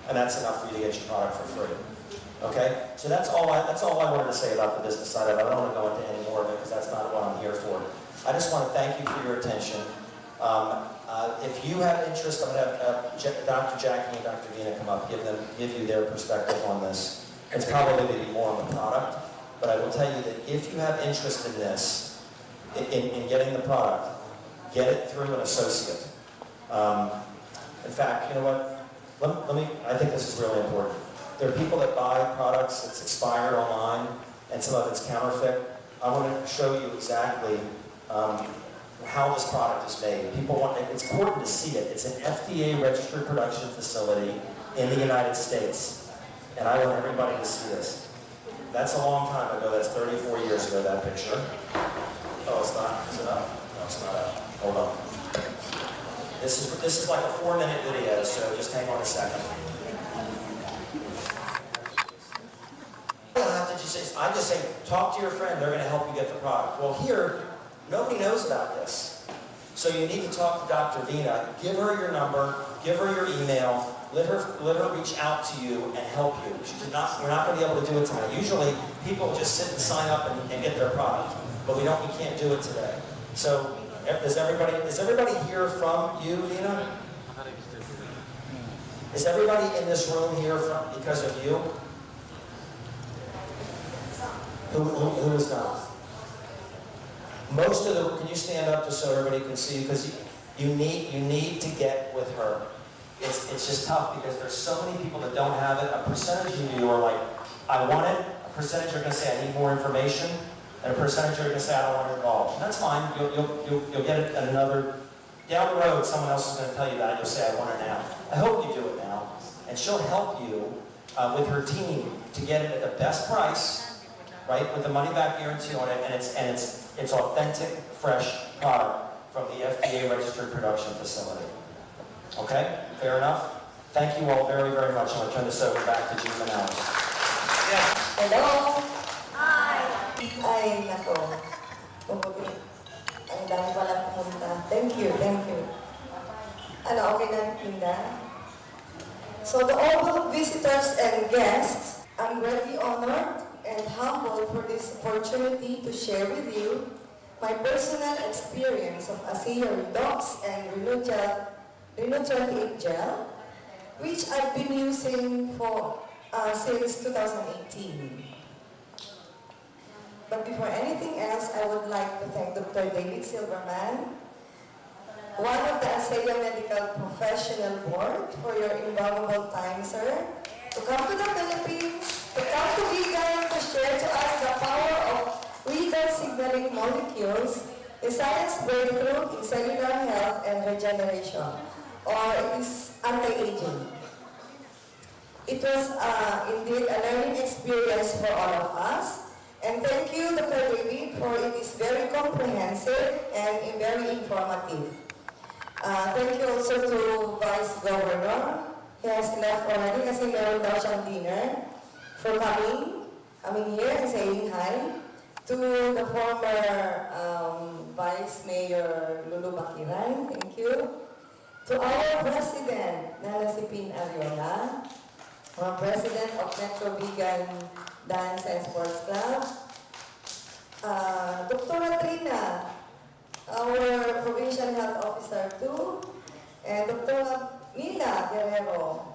And that's enough for you to get your product for free. Okay? So that's all I wanted to say about the business side of it. I don't want to go into any more of it because that's not what I'm here for. I just want to thank you for your attention. If you have interest, I'm going to have Dr. Jackie and Dr. Vina come up, give you their perspective on this. It's probably going to be more on the product, but I will tell you that if you have interest in this, in getting the product, get it through an associate. In fact, you know what? I think this is really important. There are people that buy products that's expired online, and some of it's counterfeit. I want to show you exactly how this product is made. It's important to see it. It's an FDA-registered production facility in the United States, and I want everybody to see this. That's a long time ago. That's 34 years ago, that picture. Oh, it's not. Is it up? No, it's not up. Hold on. This is like a 4-minute video, so just hang on a second. I just say, talk to your friend, they're going to help you get the product. Well, here, nobody knows about this. So you need to talk to Dr. Vina, give her your number, give her your email, let her reach out to you and help you. We're not going to be able to do it tonight. Usually, people just sit and sign up and get their product, but we can't do it today. So, is everybody here from you, Vina? Is everybody in this room here because of you? Who is not? Most of the, can you stand up just so everybody can see? Because you need to get with her. It's just tough because there's so many people that don't have it. A percentage of you are like, I want it. A percentage are going to say, I need more information. And a percentage are going to say, I don't want to get involved. And that's fine. You'll get it at another down the road, someone else is going to tell you that, and you'll say, I want her now. I hope you do it now. And she'll help you with her team to get it at the best price, right, with the money back guarantee on it, and it's authentic, fresh product from the FDA registered production facility. Okay? Fair enough? Thank you all very, very much. I'm going to turn this over back to Jean Manaus. Yes. Hello? Hi! Ay, nako. Pumuti. Ang dami palang pumunta. Thank you, thank you. Ano, okay na, Linda? So the all visitors and guests, I'm really honored and humbled for this opportunity to share with you my personal experience of ASEA Redox and Reno 28 gel, which I've been using for since 2018. But before anything else, I would like to thank Dr. David Silverman, one of the ASEA Medical Professional Board, for your invaluable time, sir, to come to the Philippines, to come to Vegan, to share to us the power of vegan signaling molecules, a science breakthrough in cellular health and regeneration, or it is anti-aging. It was indeed a learning experience for all of us. And thank you, Dr. David, for it is very comprehensive and very informative. Thank you also to Vice Governor. He has left already kasi meron daw siyang dinner, for coming here and saying hi to the former Vice Mayor Lulu Bakiran. Thank you. To our President, Nana Sipin Ariola, our President of Metro Vegan Dance and Sports Club, Dr. Trina, our Provincial Health Officer too, and Dr. Mila Guerrero,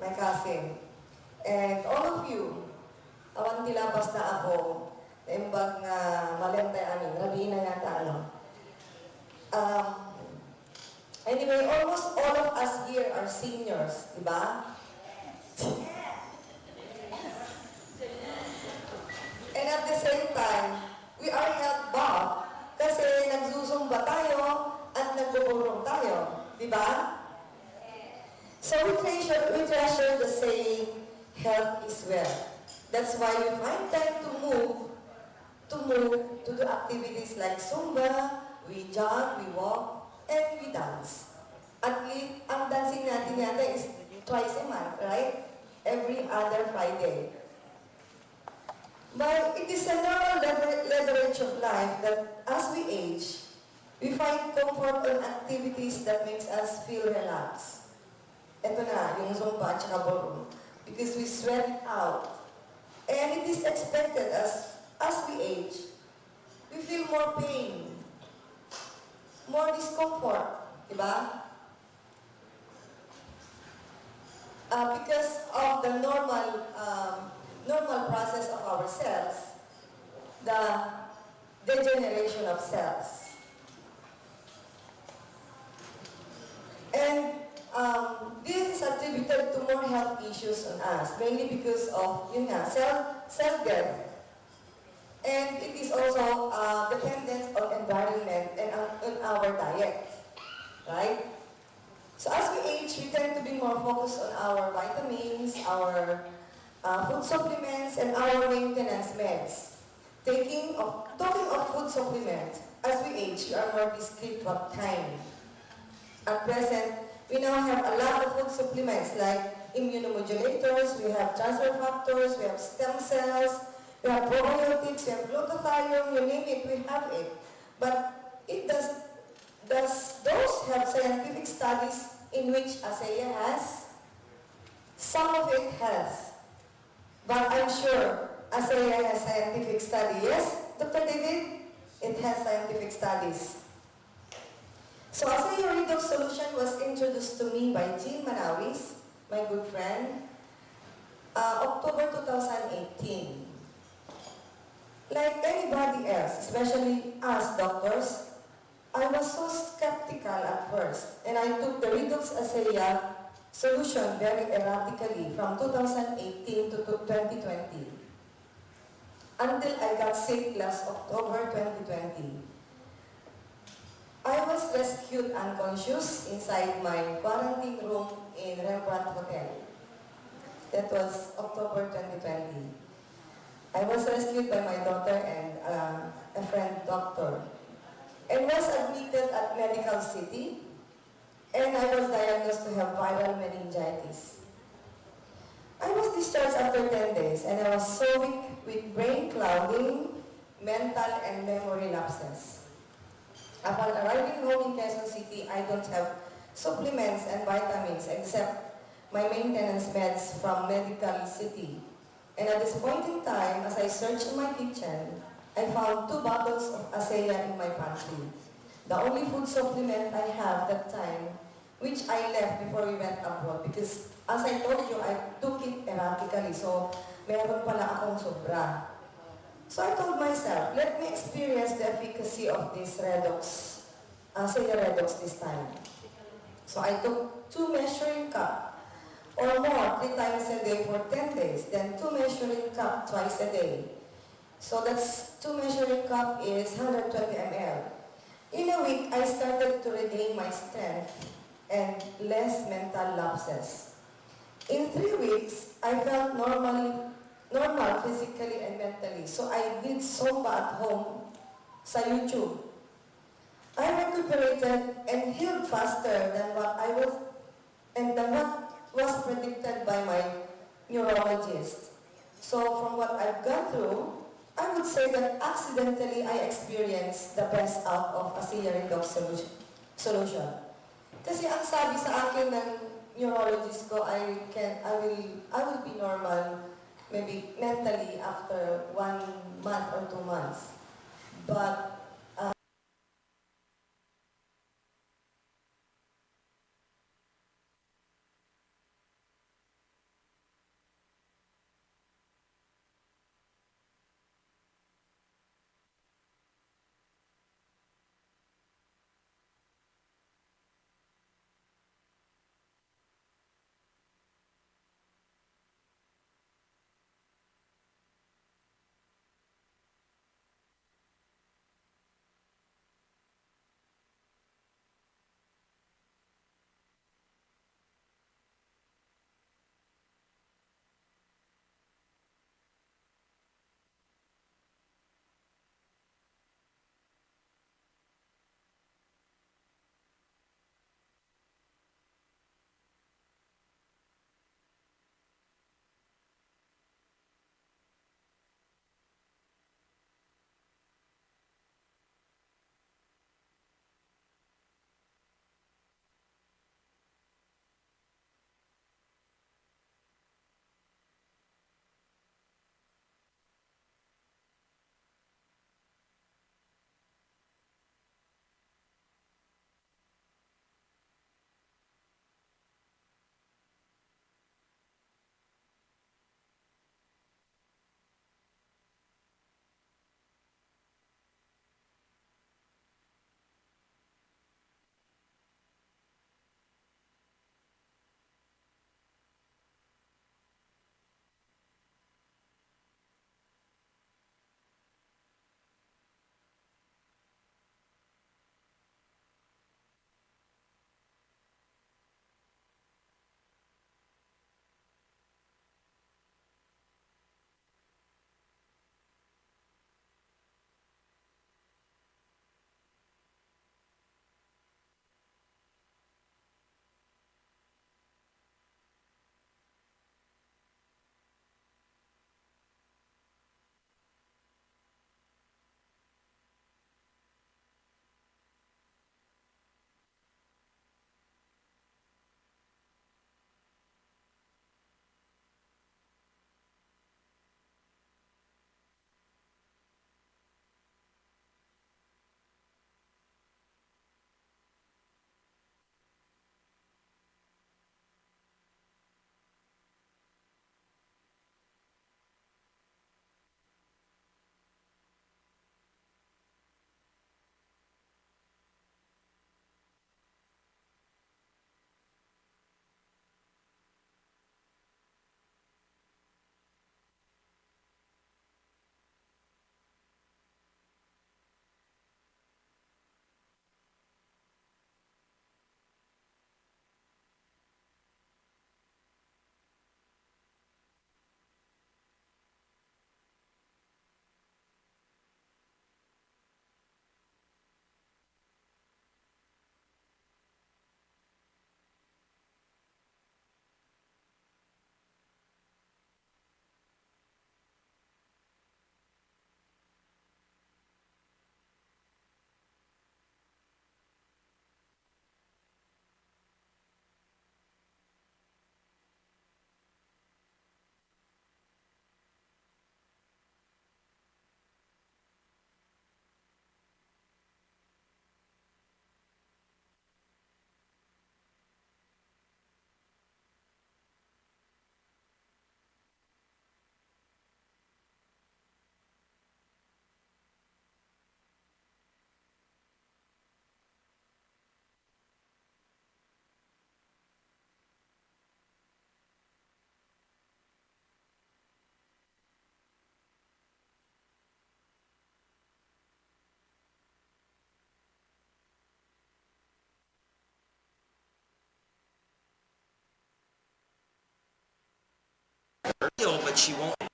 my cousin, and all of you, awan tilabas na ako, naimbag nga malentay amin, rabi na yata ano. Anyway, almost all of us here are seniors, di ba? And at the same time, we are held back kasi nagsusumba tayo at nagbuburong tayo. Di ba? So we treasure the saying, health is wealth. That's why we find time to do activities like Zumba, we jog, we walk, and we dance. At least, ang dancing natin yata is twice a month, right? Every other Friday. But it is a normal leverage of life that as we age, we find comfort in activities that makes us feel relaxed. Ito na, yung Zumba at saka ballroom. Because we sweat it out. And it is expected as we age, we feel more pain, more discomfort, diba? Because of the normal process of our cells, the degeneration of cells. And this is attributed to more health issues on us, mainly because of cell death. And it is also dependent on environment and on our diet, right? So as we age, we tend to be more focused on our vitamins, our food supplements, and our maintenance meds. Talking of food supplements, as we age, we are more discreet what kind. At present, we now have a lot of food supplements like immunomodulators, we have transfer factors, we have stem cells, we have probiotics, we have glutathione, you name it, we have it. But does those have scientific studies in which ASEA has? Some of it has. But I'm sure ASEA has scientific study. Yes, Dr. David? It has scientific studies. So ASEA Redox solution was introduced to me by Jean Manawis, my good friend, October 2018. Like anybody else, especially us doctors, I was so skeptical at first, and I took the Redox ASEA solution very erratically from 2018 to 2020, until I got sick last October 2020. I was rescued unconscious inside my quarantine room in Rembrandt Hotel. That was October 2020. I was rescued by my daughter and a friend doctor and was admitted at Medical City, and I was diagnosed to have viral meningitis. I was discharged after 10 days and I was so weak with brain clouding, mental and memory lapses. Upon arriving home in Quezon City, I don't have supplements and vitamins except my maintenance meds from Medical City. And at this point in time, as I searched in my kitchen, I found 2 bottles of ASEA in my pantry. The only food supplement I have that time, which I left before we went abroad because as I told you, I took it erratically. So, meron pala akong sobra. So I told myself, let me experience the efficacy of this redox, ASEA redox this time. So I took 2 measuring cup or more 3 times a day for 10 days, then 2 measuring cup twice a day. So that's 2 measuring cup is 120 ml. In a week, I started to regain my strength and less mental lapses. In 3 weeks, I felt normal physically and mentally. So I did Zumba at home sa YouTube. I recuperated and healed faster than what was predicted by my neurologist. So from what I've gone through, I would say that accidentally I experienced the best out of ASEA redox solution. Kasi ang sabi sa akin ng neurologist ko, I will be normal maybe mentally after 1 month or 2 months. But but she won't